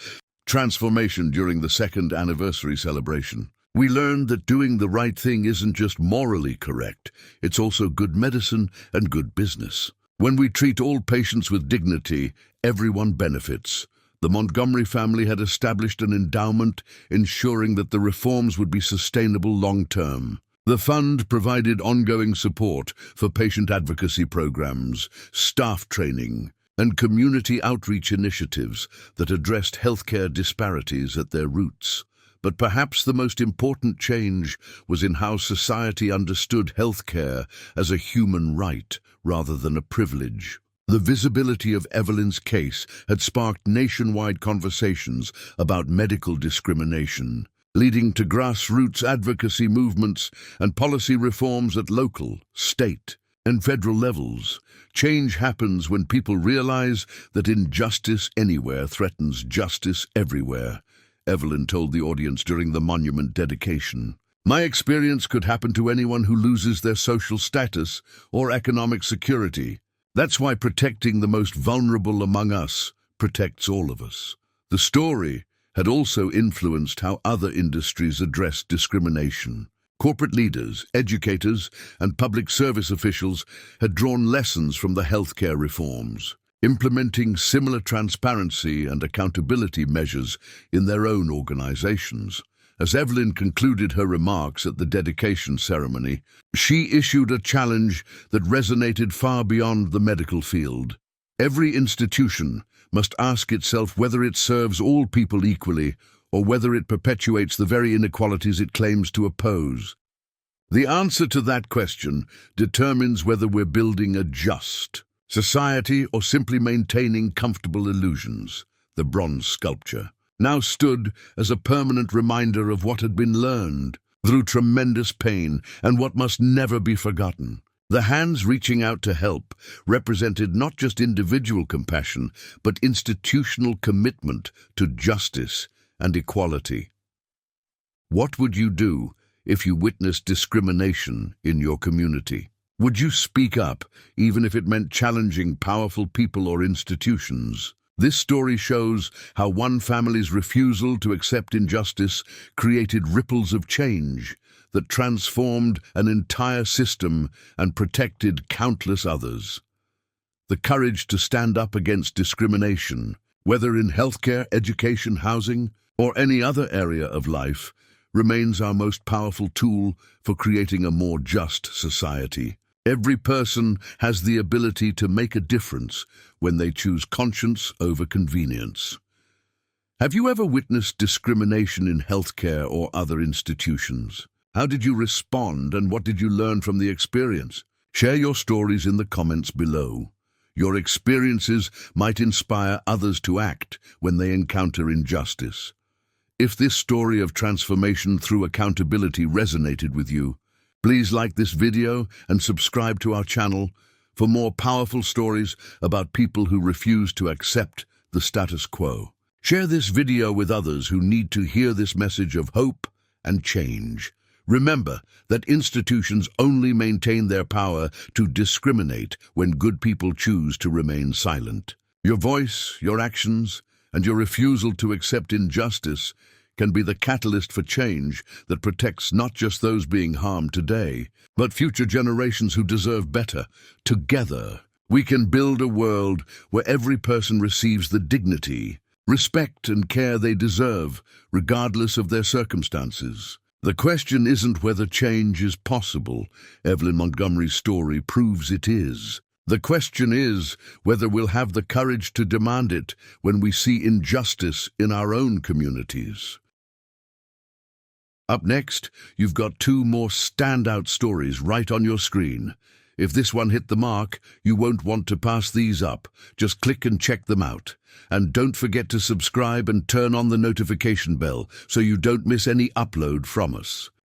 transformation during the second anniversary celebration. "We learned that doing the right thing isn't just morally correct, it's also good medicine and good business. When we treat all patients with dignity, everyone benefits." The Montgomery family had established an endowment ensuring that the reforms would be sustainable long-term. The fund provided ongoing support for patient advocacy programs, staff training, and community outreach initiatives that addressed healthcare disparities at their roots. But perhaps the most important change was in how society understood healthcare as a human right rather than a privilege. The visibility of Evelyn's case had sparked nationwide conversations about medical discrimination, leading to grassroots advocacy movements and policy reforms at local, state, and federal levels. Change happens when people realize that injustice anywhere threatens justice everywhere, Evelyn told the audience during the monument dedication. My experience could happen to anyone who loses their social status or economic security. That's why protecting the most vulnerable among us protects all of us. The story had also influenced how other industries addressed discrimination. Corporate leaders, educators, and public service officials had drawn lessons from the healthcare reforms, implementing similar transparency and accountability measures in their own organizations. As Evelyn concluded her remarks at the dedication ceremony, she issued a challenge that resonated far beyond the medical field. Every institution must ask itself whether it serves all people equally or whether it perpetuates the very inequalities it claims to oppose. The answer to that question determines whether we're building a just society or simply maintaining comfortable illusions. The bronze sculpture now stood as a permanent reminder of what had been learned through tremendous pain and what must never be forgotten. The hands reaching out to help represented not just individual compassion, but institutional commitment to justice and equality. What would you do if you witnessed discrimination in your community? Would you speak up, even if it meant challenging powerful people or institutions? This story shows how one family's refusal to accept injustice created ripples of change that transformed an entire system and protected countless others. The courage to stand up against discrimination, whether in healthcare, education, housing, or any other area of life, remains our most powerful tool for creating a more just society. Every person has the ability to make a difference when they choose conscience over convenience. Have you ever witnessed discrimination in healthcare or other institutions? How did you respond and what did you learn from the experience? Share your stories in the comments below. Your experiences might inspire others to act when they encounter injustice. If this story of transformation through accountability resonated with you, please like this video and subscribe to our channel for more powerful stories about people who refuse to accept the status quo. Share this video with others who need to hear this message of hope and change. Remember that institutions only maintain their power to discriminate when good people choose to remain silent. Your voice, your actions, and your refusal to accept injustice can be the catalyst for change that protects not just those being harmed today, but future generations who deserve better. Together, we can build a world where every person receives the dignity, respect, and care they deserve, regardless of their circumstances. The question isn't whether change is possible. Evelyn Montgomery's story proves it is. The question is whether we'll have the courage to demand it when we see injustice in our own communities. Up next, you've got two more standout stories right on your screen. If this one hit the mark, you won't want to pass these up. Just click and check them out. And don't forget to subscribe and turn on the notification bell so you don't miss any upload from us.